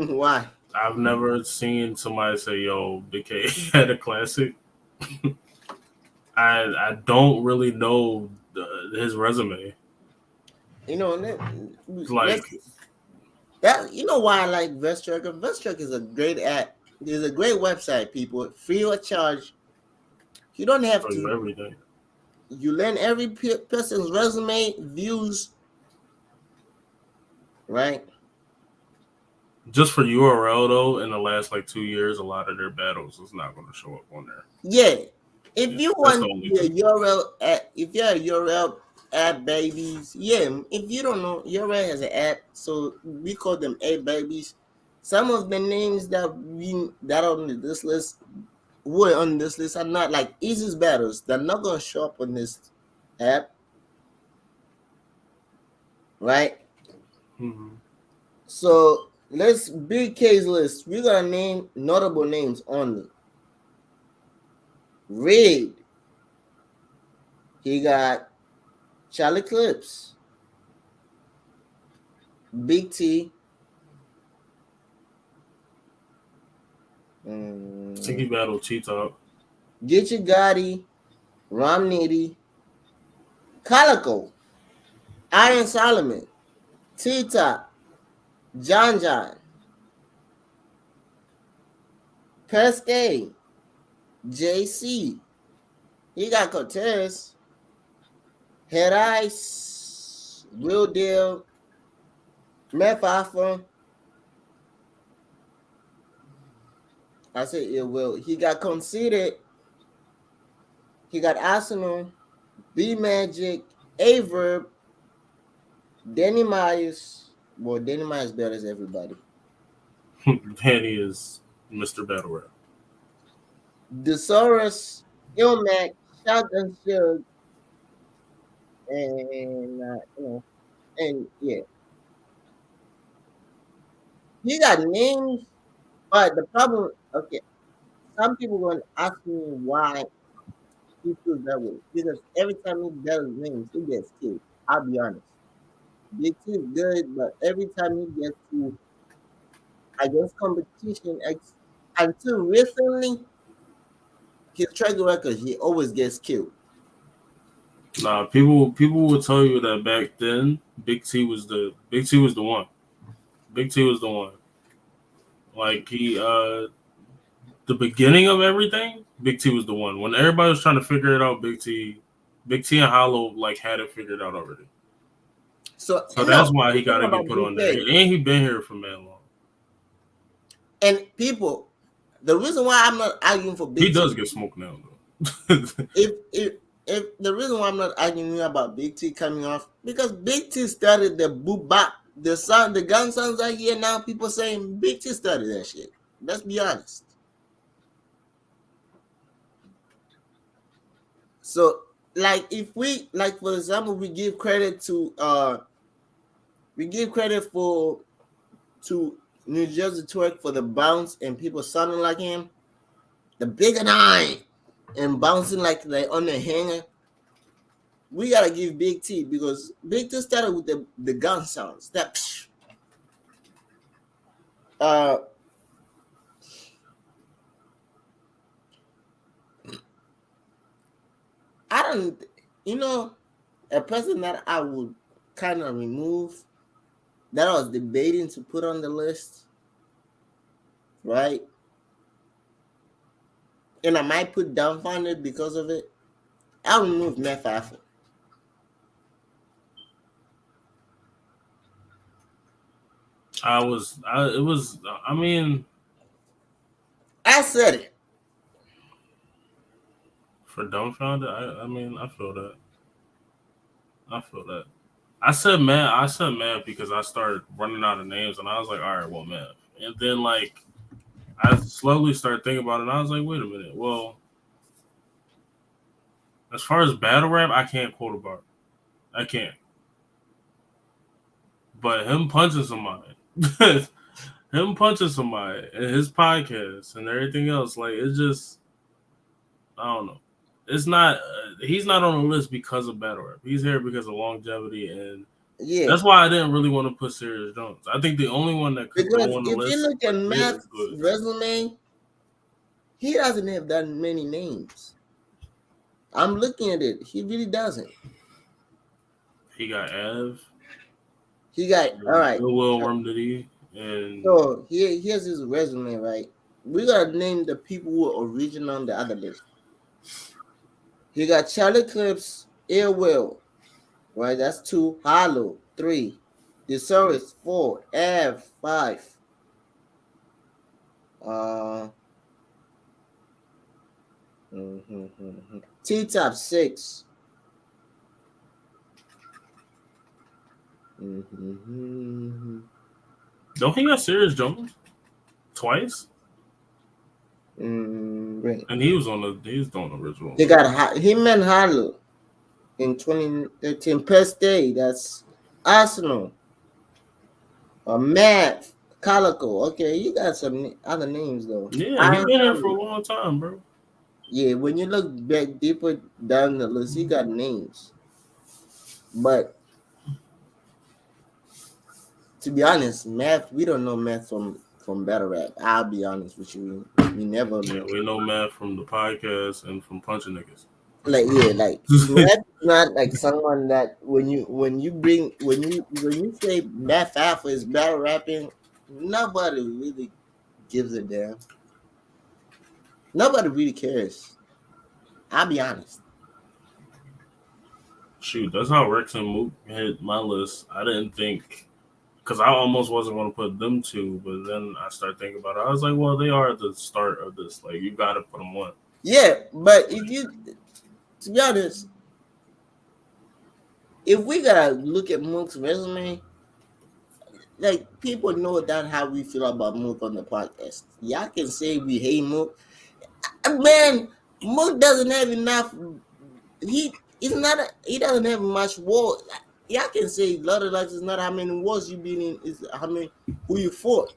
Why?
I've never seen somebody say, "Yo, Big K had a classic." I don't really know his resume.
You know,
Like,
let's that. You know why I like Vestrucker? Vestrucker is a great app. It's a great website. People free of charge. You don't have
for
to.
everything.
you learn every person's resume, views, right?
Just for URL though, in the last like 2 years, a lot of their battles is not going to show up on there.
Yeah. If
Yeah,
you
that's
want
the
to
only
be a
thing.
URL app, if you're a URL app babies, yeah. If you don't know, URL has an app, so we call them app babies. Some of the names that are on this list were on this list are not like easiest battles. They're not gonna show up on this app, right?
Mm-hmm.
So let's big case list. We're gonna name notable names only. Red, he got Charlie Clips, Big T,
I think he battled T-Top.
Get Your Gotti, Rom Nitty, Calico, Iron Solomon, T Top, John John, Pesque, JC. He got Cortez, Head Ice, Real Deal, Meth Alpha. I said it will. He got Conceited. He got Arsenal, B Magic, Averb, Danny Myers. Well, Danny Myers battles everybody.
Danny is Mr. Battle Rap.
Thesaurus, Ilmac, Shotgun Shug, and and yeah, he got names, but the problem, okay, some people going to ask me why he feels that way because every time he battles names, he gets killed. I'll be honest. Big T is good, but every time he gets to against competition, until recently, his track record, he always gets killed.
Nah, people will tell you that back then, Big T was the one. Big T was the one. Like the beginning of everything, Big T was the one. When everybody was trying to figure it out, Big T and Hollow like had it figured out already.
So
So
no,
that's why he
the
got
thing
to get
about
put on there.
BK
And he been here for man long.
and people, the reason why I'm not arguing for
He
Big
does
T,
get smoked now though.
if the reason why I'm not arguing about Big T coming off because Big T started the boop bop, the sound, the gun sounds I hear now. People saying Big T started that shit. Let's be honest. So, like, if we like, for example, we give credit for to New Jersey Twerk for the bounce and people sounding like him, the bigger nine and bouncing like they on the hanger. We gotta give Big T because Big T started with the gun sounds. That uh I don't a person that I would kind of remove that I was debating to put on the list, right? And I might put dumbfounded because of it. I'll remove Meth Alpha.
I mean,
I said it.
for dumbfounded, I mean, I feel that. I feel that. I said math because I started running out of names and I was like, all right, well, math. And then like I slowly started thinking about it and I was like, wait a minute. Well, as far as battle rap, I can't quote a bar. I can't. But him punching somebody, him punching somebody, and his podcast and everything else, like it's just, I don't know. It's not. He's not on the list because of battle rap. He's here because of longevity, and
Yeah.
that's why I didn't really want to put Serious Jones. I think the only one that could
Because
go on the
if you
list
look at
legit is
Matt's
good.
resume, he doesn't have that many names. I'm looking at it. He really doesn't.
He got Av,
He got all right.
Ill Will Worm Diddy, and
So here's his resume, right? We gotta name the people who are original on the other list. You got Charlie Clips, Airwell, right? That's 2. Hollow, 3. Thesaurus, 4. Av, 5. Uh, T-Top, 6.
Don't he got Serious Jones twice?
Right.
And he was doing the original.
They got him and Hollow in 2013. Peste, that's Arsenal. Matt, Calico. Okay, you got some other names though.
Yeah, he been here for a long time, bro.
Yeah, when you look back deeper down the list, he got names. But to be honest, Math, we don't know Math from Battle Rap. I'll be honest with you. We never
Yeah, we know Matt from the podcast and from Punching Niggas.
like Math is not like someone that when you say Math Alpha is battle rapping, nobody really gives a damn. Nobody really cares. I'll be honest.
Shoot, that's how Rex and Mook hit my list. I didn't think, because I almost wasn't going to put them two, but then I started thinking about it. I was like, well, they are at the start of this. Like, you got to put them on.
Yeah, but to be honest, if we gotta look at Mook's resume, like people know that how we feel about Mook on the podcast. Y'all can say we hate Mook. Man, Mook doesn't have enough. He doesn't have much war. Y'all can say lot of likes is not how many wars you been in, is how many who you fought,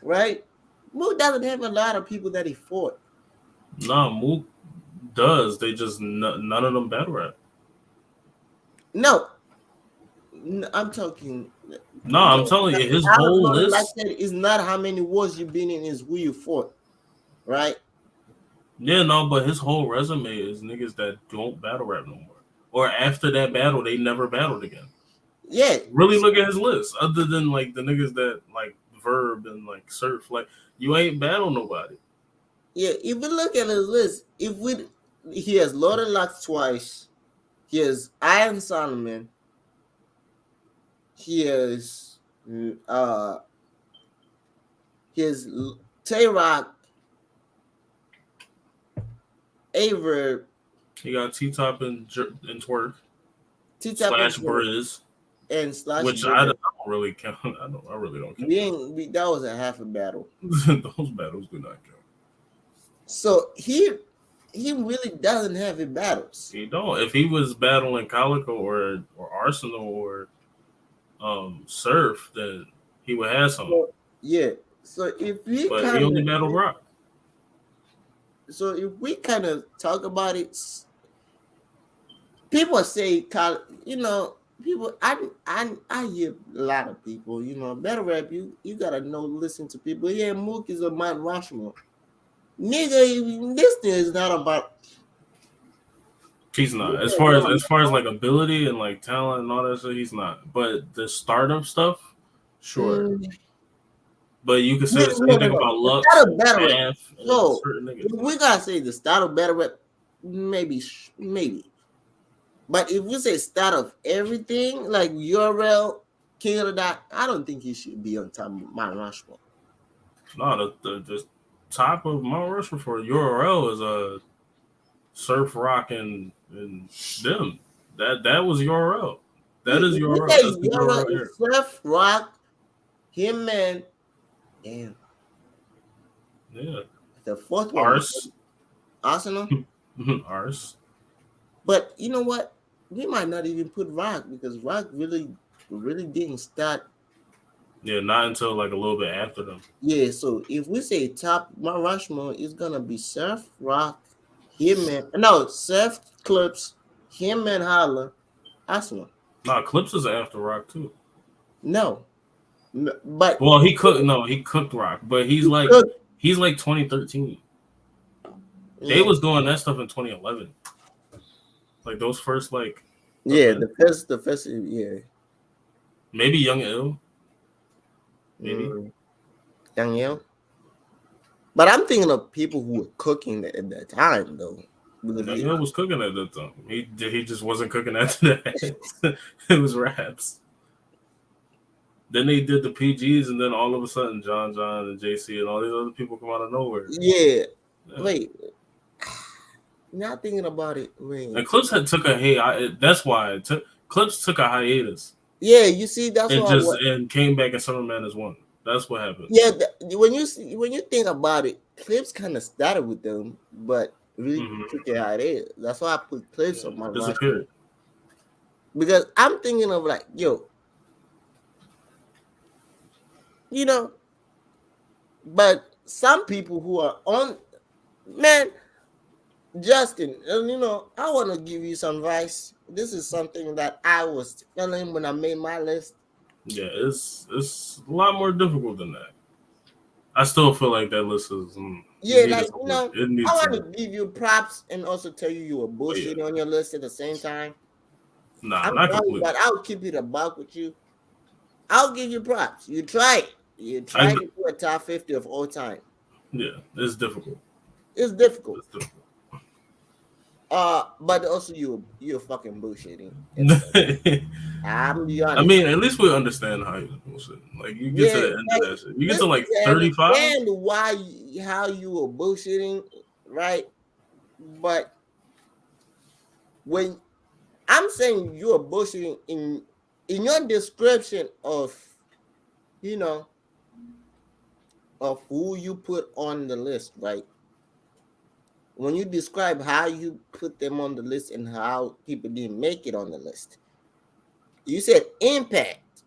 right? Mook doesn't have a lot of people that he fought.
Nah, Mook does. They just none of them battle rap.
No, I'm talking.
No, I'm telling you, his whole list.
Like I said, is not how many wars you've been in, is who you fought, right?
Yeah, no, but his whole resume is niggas that don't battle rap no more. Or after that battle, they never battled again.
Yeah.
Really look at his list. Other than like the niggas that like Verb and like Surf, like you ain't battle nobody.
Yeah, if we look at his list, he has Lord of Locks twice. He has Iron Solomon. He has Tay-Rock, Averb.
He got T-Top and Twerk.
T-Top
Slash Briz.
And Slash
which
Briz.
I don't really count. I really don't count.
That was a half a battle.
Those battles do not count.
So he really doesn't have any battles.
He don't. If he was battling Calico or Arsenal or Surf, then he would have some.
So, yeah. So if we
but he only battled Rock.
So if we kind of talk about it, people say, people. I hear a lot of people. Battle rap. You gotta listen to people. Yeah, Mook is a Mount Rushmore. Nigga, this thing is not about.
He's not. As far as like ability and like talent and all that shit, he's not. But the startup stuff, sure. But you can say the same thing about Lux.
So we gotta say the start of battle rap, maybe. But if we say start of everything, like URL, King of the Dot, I don't think he should be on top of Mount Rushmore.
No, the top of Mount Rushmore for URL is a Surf, Rock, and them. That was URL. That is URL. That's the URL.
Surf, Rock, him, man. Damn.
Yeah.
The fourth one. Arsenal.
Ars.
But you know what? We might not even put Rock because Rock really didn't start.
Yeah, not until like a little bit after them.
Yeah, so if we say top Mount Rushmore, it's gonna be Surf, Rock, Surf, Clips, him and Holla, Arsenal.
Nah, Clips is after Rock too.
No. But
he cooked Rock, but he's like 2013. Yeah. They was doing that stuff in 2011. Like those first
the first yeah.
Maybe Young Ill. Maybe
Young Ill. But I'm thinking of people who were cooking at that time though. because
Daniel was cooking at that time. He just wasn't cooking after that. It was raps. Then they did the PGs, and then all of a sudden, John and JC and all these other people come out of nowhere.
yeah.
Yeah.
Wait, not thinking about it.
And
Wait.
Clips had took a that's why Clips took a hiatus
Yeah, you see, that's
and
what.
and came back in Summerman as one. That's what happened.
Yeah, when you think about it, Clips kind of started with them, but really
Mm-hmm.
took it how it is. That's why I put Clips
Yeah,
on my roster
disappeared.
because I'm thinking of like, yo, you know, but some people who are on, man, Justin, and I want to give you some advice. This is something that I was feeling when I made my list.
Yeah, it's a lot more difficult than that. I still feel like that list is it
Yeah,
needed
like
some work. It
I
needs some
want
work.
to give you props and also tell you were
But yeah,
bullshitting on your list at the same time.
nah,
I'm
not
sorry,
completely.
but I'll keep it a buck with you. I'll give you props. You tried. You
I
tried to do a top 50 of all time.
yeah, it's difficult.
It's difficult.
It's difficult.
But also you're fucking bullshitting at the same time. I'm be
I
honest.
mean, at least we understand how you bullshit. Like you get to
Yeah,
the end
like
of that shit. You get to
listen,
like
I
35.
understand how you were bullshitting, right? But when I'm saying you are bullshitting in your description of you know of who you put on the list, right? When you describe how you put them on the list and how people didn't make it on the list, you said impact,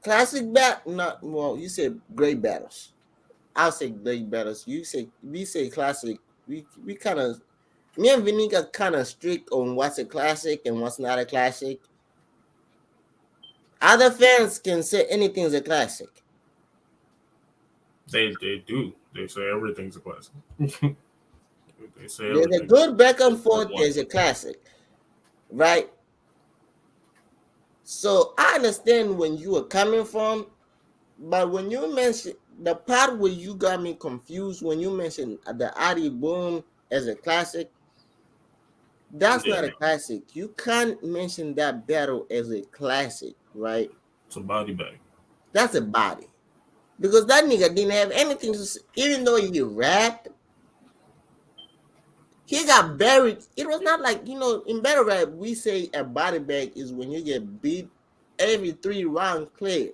classic not well. You said great battles. I'll say great battles. We say classic. We kind of me and Vinique are kind of strict on what's a classic and what's not a classic. Other fans can say anything's a classic.
They do. They say everything's a classic. They say
There's a
everything
good back and
is number
forth.
one.
There's a classic, right? So I understand when you are coming from, but when you mention the part where you got me confused when you mentioned the Adi Boom as a classic, that's
Yeah,
not a classic. You can't mention that battle as a classic, right?
it's a body bag.
That's a body. Because that nigga didn't have anything to say. Even though he rapped, he got buried. It was not like, in battle rap, we say a body bag is when you get beat every 3 round clear.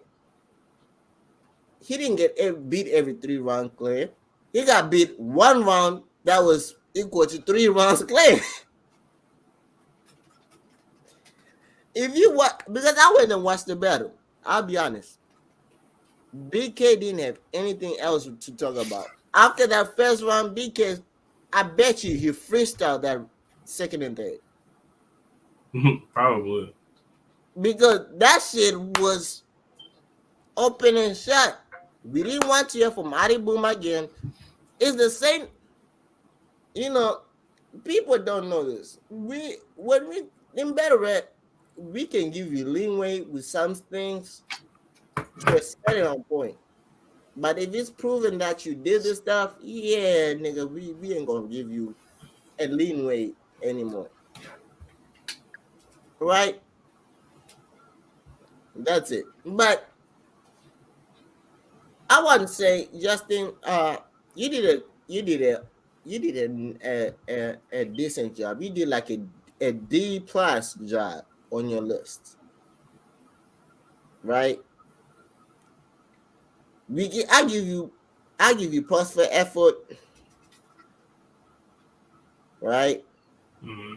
He didn't get beat every 3 round clear. He got beat 1 round that was equal to 3 rounds clear. If you watch, because I went and watched the battle, I'll be honest. BK didn't have anything else to talk about. After that first round, BK, I bet you he freestyled that second and third.
Probably.
Because that shit was open and shut. We didn't want to hear from Adi Boom again. It's the same, you know, people don't know this. When we in battle rap, we can give you leeway with some things. Just set it on point. But if it's proven that you did this stuff, yeah, nigga, we ain't gonna give you a leeway anymore. Right? That's it. But I want to say, Justin, you did a you did a you did a decent job. You did like a D plus job on your list, right? I give you plus for effort, right?
Hmm.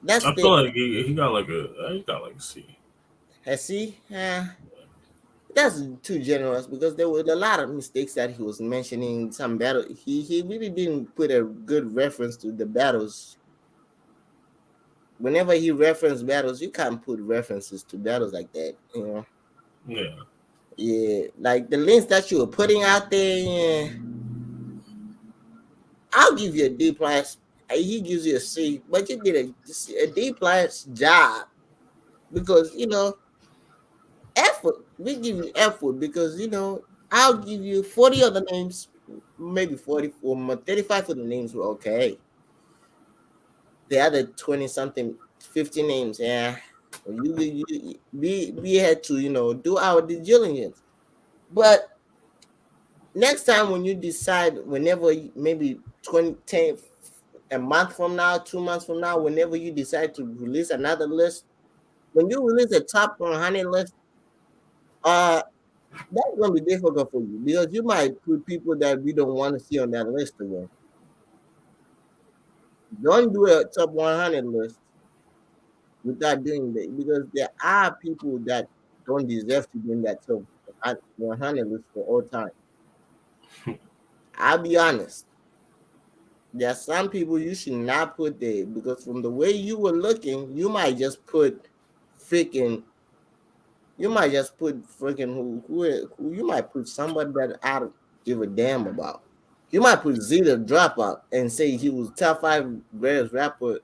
That's
I
the
feel like he got like a C.
see, that's too generous because there were a lot of mistakes that he was mentioning. Some battle he really didn't put a good reference to the battles. Whenever he referenced battles, you can't put references to battles like that.
Yeah.
Yeah, like the links that you were putting out there, yeah, I'll give you a D plus. He gives you a C, but you did a D plus job because effort. We give you effort because I'll give you 40 other names. maybe 44, 35 of the names were okay. The other 20 something, 50 names, yeah. We had to, do our due diligence. But next time when you decide, whenever maybe 10 a month from now, 2 months from now, whenever you decide to release another list, when you release a top 100 list, uh, that's gonna be difficult for you because you might put people that we don't want to see on that list again. Don't do a top 100 list without doing that because there are people that don't deserve to be in that top 100 list for all time. I'll be honest. There are some people you should not put there because from the way you were looking, freaking you might just put freaking who you might put somebody that I don't give a damn about. You might put Z the dropout and say he was top 5 greatest rapper,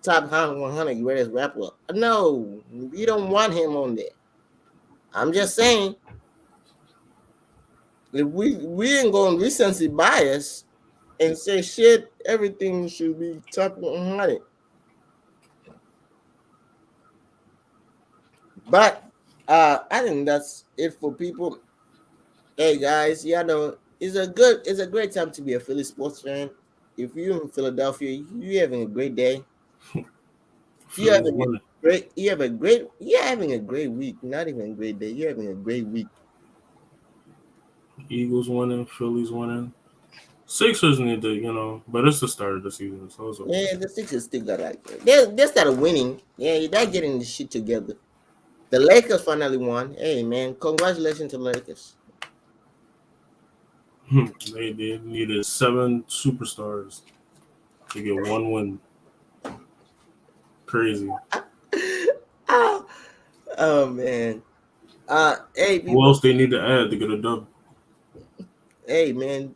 top 100 greatest rapper. No, we don't want him on there. I'm just saying if we ain't going recency bias and say shit, everything should be top 100. But I think that's it for people. Hey guys, it's a great time to be a Philly sports fan. If you're in Philadelphia, you're having a great day. You're
Philly's
having a
winning.
you're having a great week. Not even a great day. You're having a great week.
Eagles winning. Phillies winning. Sixers need to, but it's the start of the season, so it's okay.
Yeah, the Sixers still got like they started winning. Yeah, they're getting the shit together. The Lakers finally won. Hey man, congratulations to Lakers.
They needed 7 superstars to get one win. Crazy.
oh, oh man. Hey
Who
people.
else they need to add to get a dub?
Hey man,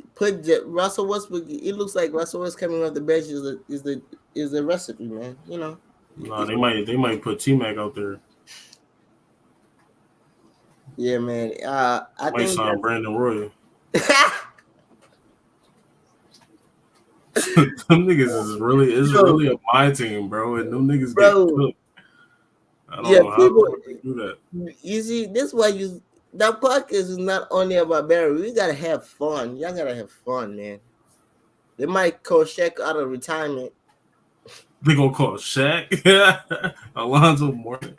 Russell Westbrook. It looks like Russell Westbrook coming off the bench is the recipe, man.
Nah, they might put T Mac out there.
Yeah, man. I
Might
think
sign Brandon Roy.
that
Them niggas is
yo,
really a my team, bro, and them niggas get
bro.
cooked. I don't
Yeah,
know how the
people.
fuck they do that.
You see, this is why that podcast is not only about Barry. We gotta have fun. Y'all gotta have fun, man. They might call Shaq out of retirement.
They gonna call Shaq, Alonzo Mourning.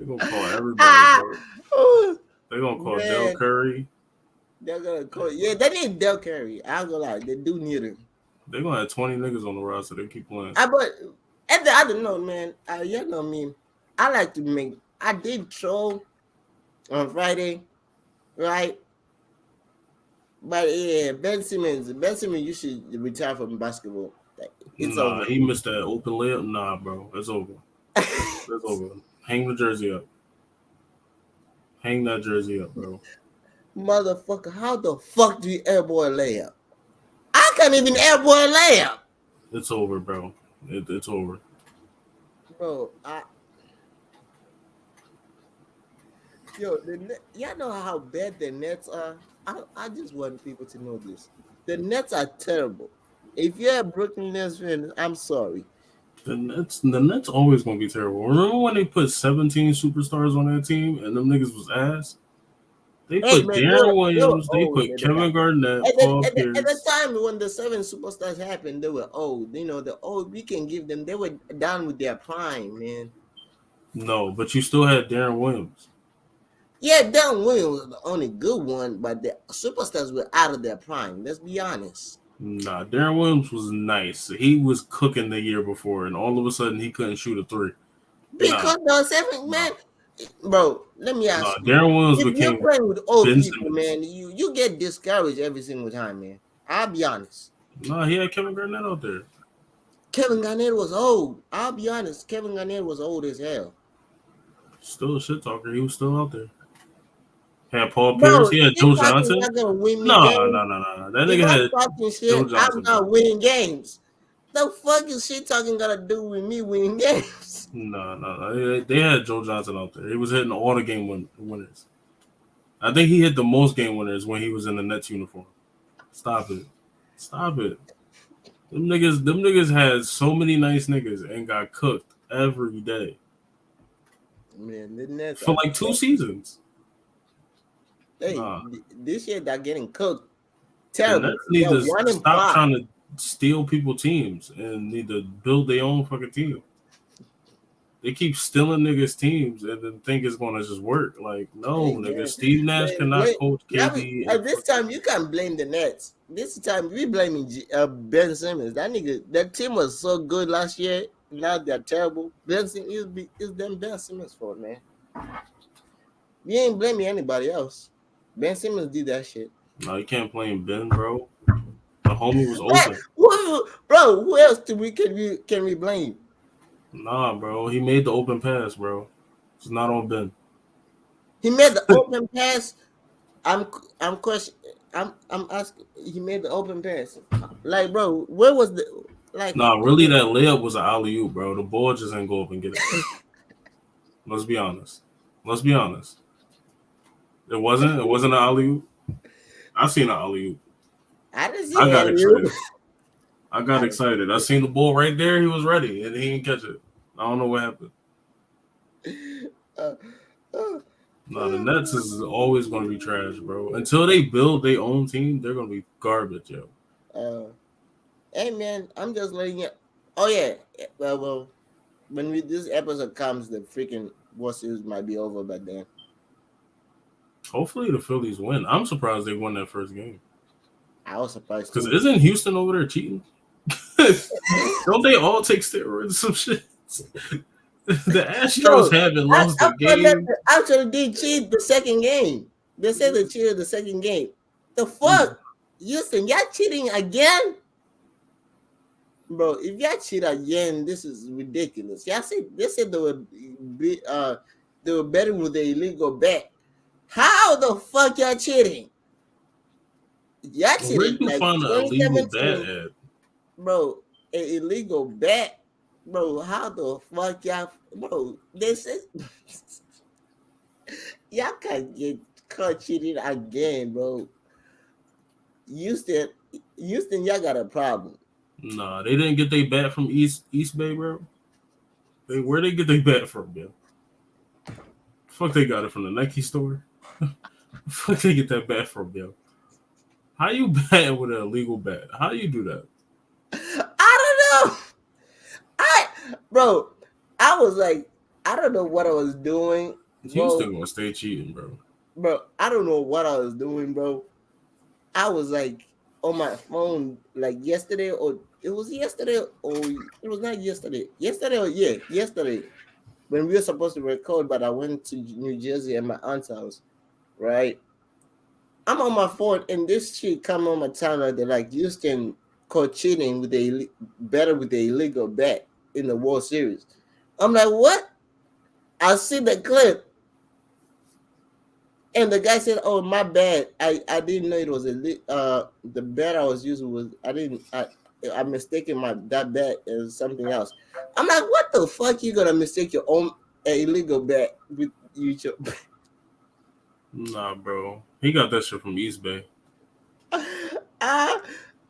They gonna call everybody,
Ah,
bro.
oh,
They gonna call Del
man.
Curry.
They're gonna call. Yeah, they need Del Curry. I'll go lie. They do need him.
They gonna have 20 niggas on the roster. They keep playing.
But at the other note, man, you know me. I like to make. I did troll on Friday, right? But yeah, Ben Simmons, you should retire from basketball. Like, it's
Nah,
over.
he missed that open layup. Nah, bro, it's over. It's over. Hang the jersey up. Hang that jersey up, bro.
Motherfucker, how the fuck do you airball layup? I can't even airball layup,
It's over, bro. It's over.
bro. Y'all know how bad the Nets are. I just want people to know this. The Nets are terrible. If you're a Brooklyn Nets fan, I'm sorry.
The Nets always gonna be terrible. Remember when they put 17 superstars on that team and them niggas was ass? They
Hey
put
man,
Darren
they were
Williams, they
old
put
at the time.
Kevin Garnett,
At the,
Paul
at, the, at the
Pierce.
time when the 7 superstars happened, they were old. The old we can give them. They were down with their prime, man.
No, but you still had Darren Williams.
Yeah, Darren Williams was the only good one, but the superstars were out of their prime. Let's be honest.
Nah, Darren Williams was nice. He was cooking the year before, and all of a sudden he couldn't shoot a three. Nah,
Because the seven
nah,
man, bro. Let me
nah.
ask you:
Darren Williams
if you're
became
playing with old
Ben
people,
Simmons.
man, you get discouraged every single time, man. I'll be honest.
Nah, he had Kevin Garnett out there.
Kevin Garnett was old. I'll be honest. Kevin Garnett was old as hell.
Still a shit talker. He was still out there. Had Paul Pierce.
Bro,
He had
shit
Joe
talking
Johnson.
not gonna win me
Nah,
games.
nah, nah, nah. That
If
nigga
I'm
had
talking
Joe
shit, I'm
Johnson, bro.
not winning games. The fuck is shit talking gotta do with me winning games?
Nah, nah, nah. They had Joe Johnson out there. He was hitting all the game winners. I think he hit the most game winners when he was in the Nets uniform. Stop it. Stop it. Them niggas had so many nice niggas and got cooked every day
Man, the Nets
for
are
like 2 seasons.
hey,
Nah,
this year they're getting cooked.
the
Terrible.
Nets need
They're
to
one and
stop
five.
trying to steal people teams and need to build their own fucking team. They keep stealing niggas teams and then think it's gonna just work. Like, no,
Hey
nigga.
man,
Steve Nash cannot coach
now
KD and
at this
fucking
time you can't blame the Nets. This time we blaming Ben Simmons. That nigga, that team was so good last year. Now they're terrible. Ben Simmons is them Ben Simmons' fault, man. We ain't blaming anybody else. Ben Simmons did that shit.
no, you can't blame Ben, bro. The homie was
Man,
open.
who else can we blame?
Nah, bro. He made the open pass, bro. It's not on Ben.
He made the open pass. I'm question. I'm asking. He made the open pass. Like, bro, where was the like?
Nah, really, that layup was an alley oop, bro. The ball just didn't go up and get it. Let's be honest. Let's be honest. It wasn't. It wasn't an alley oop. I seen an alley oop.
I didn't see
I got
you.
excited. I got excited. I seen the ball right there. He was ready, and he didn't catch it. I don't know what happened.
Uh, uh,
No, the Nets is always going to be trash, bro. Until they build their own team, they're going to be garbage, yo.
hey man, I'm just letting you. Oh yeah. Well, when this episode comes, the freaking World Series might be over by then.
Hopefully the Phillies win. I'm surprised they won that first game.
I was surprised
Because
too.
isn't Houston over there cheating? Don't they all take steroids or some shit? The Astros haven't lost the game.
Actually, they cheated the second game. They said they cheated the second game. The fuck, Houston, y'all cheating again? Bro, if y'all cheat again, this is ridiculous. Y'all said they said they were betting with the illegal bet. How the fuck y'all cheating? Y'all
Where
cheated
you
like
find an illegal bet
2017,
at?
bro. An illegal bet, bro. How the fuck y'all, bro? They said y'all can't get caught cheating again, bro. Houston, y'all got a problem.
Nah, they didn't get their bat from East Bay, bro. Where they get their bat from, yo? Fuck, they got it from the Nike store. Fuck, they get that bat from, yo? How you bat with an illegal bat? How you do that?
I don't know. Bro, I was like, I don't know what I was doing, bro.
Houston gonna stay cheating, bro.
Bro, I don't know what I was doing, bro. I was like on my phone like yesterday, or it was yesterday, or it was not yesterday. Yesterday when we were supposed to record, but I went to New Jersey at my aunt's house, right? I'm on my phone, and this chick come on my timeline. They're like, Houston caught cheating with better with the illegal bet in the World Series. I'm like, what? I see the clip, and the guy said, "Oh, my bad. I didn't know it was the bet I was using was I mistaken that bet as something else." I'm like, what the fuck? You gonna mistake your own illegal bet with YouTube?
Nah, bro. He got that shit from East Bay.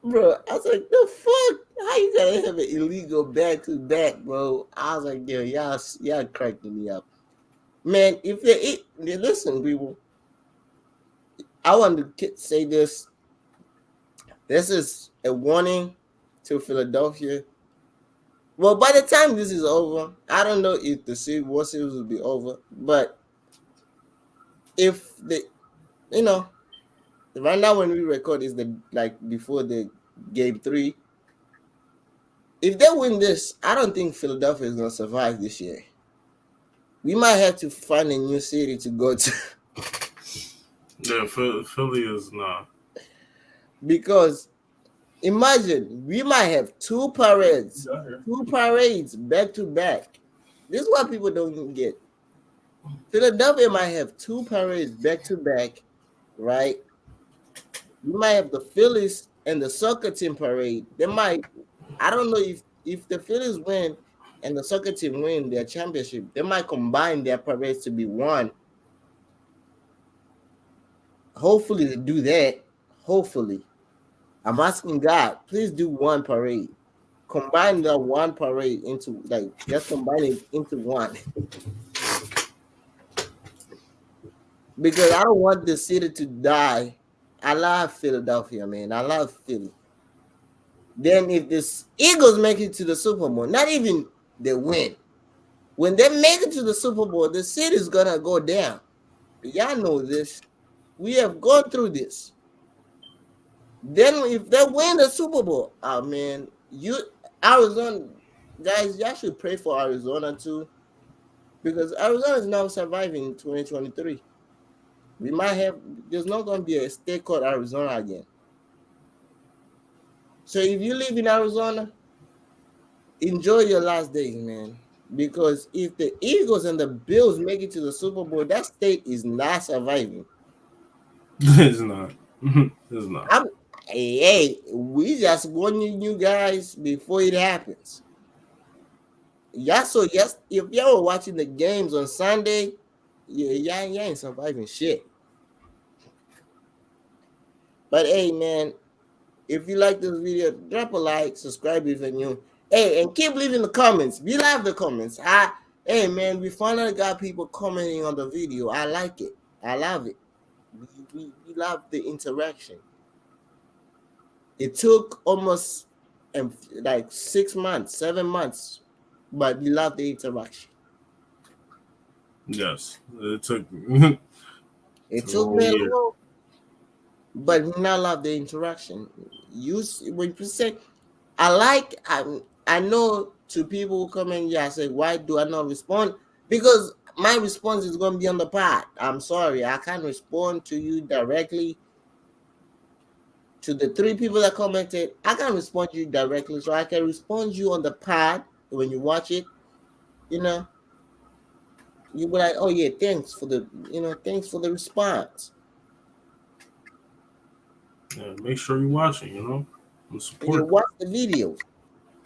Bro, I was like, the fuck? How you gonna have an illegal back to back, bro? I was like, yo, y'all cracking me up, man. If they listen, people. I want to say this. This is a warning to Philadelphia. Well, by the time this is over, I don't know if the World Series will be over, but if right now when we record is before the game 3. If they win this, I don't think Philadelphia is gonna survive this year. We might have to find a new city to go to.
Yeah, Philly is not.
Because imagine we might have two parades back to back. This is what people don't get. Philadelphia might have two parades back to back, right? We might have the Phillies and the soccer team parade. I don't know if the Phillies win and the soccer team win their championship, they might combine their parades to be one. Hopefully they do that. Hopefully. I'm asking God, please do one parade. Combine the one parade into like just combine it into one. Because I don't want the city to die. I love Philadelphia, man. I love Philly. Then if the Eagles make it to the Super Bowl, not even they win. When they make it to the Super Bowl, the city's gonna go down. Y'all know this. We have gone through this. Then if they win the Super Bowl, oh man, you Arizona guys, y'all should pray for Arizona too, because Arizona is now surviving in 2023. We might have there's not gonna be a state called Arizona again. So if you live in Arizona, enjoy your last days, man. Because if the Eagles and the Bills make it to the Super Bowl, that state is not surviving.
It's not. It's not.
I'm hey, we just warning you guys before it happens. Yeah, so yes, if y'all were watching the games on Sunday, yeah, y'all ain't surviving shit. But hey, man, if you like this video, drop a like, subscribe if you're new. Hey, and keep leaving the comments. We love the comments. Hey, man, we finally got people commenting on the video. I like it. I love it. We love the interaction. It took almost like 6 months, 7 months, but we love the interaction.
Yes, it took.
It
a
took
whole
me a
year.
long, but we now love the interaction. When you say, I know to people who come in here, I say, why do I not respond? Because my response is going to be on the pod. I'm sorry, I can't respond to you directly. To the 3 people that commented, I can't respond to you directly, so I can respond to you on the pod when you watch it. You know, you be like, oh yeah, thanks for the response.
Yeah, make sure you're watching. And
And you
support.
watch the videos.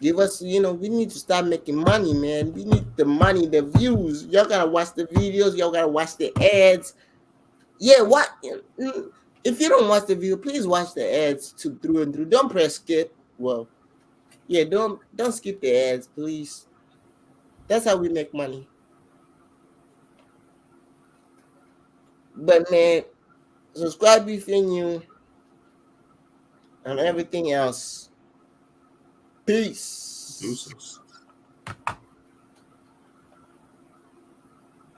Give us, we need to start making money, man. We need the money, the views. Y'all gotta watch the videos. Y'all gotta watch the ads. Yeah, what? If you don't watch the video, please watch the ads through and through. Don't press skip. Well, yeah, don't skip the ads, please. That's how we make money. But man, subscribe if you're new and everything else. Peace.
Deuces.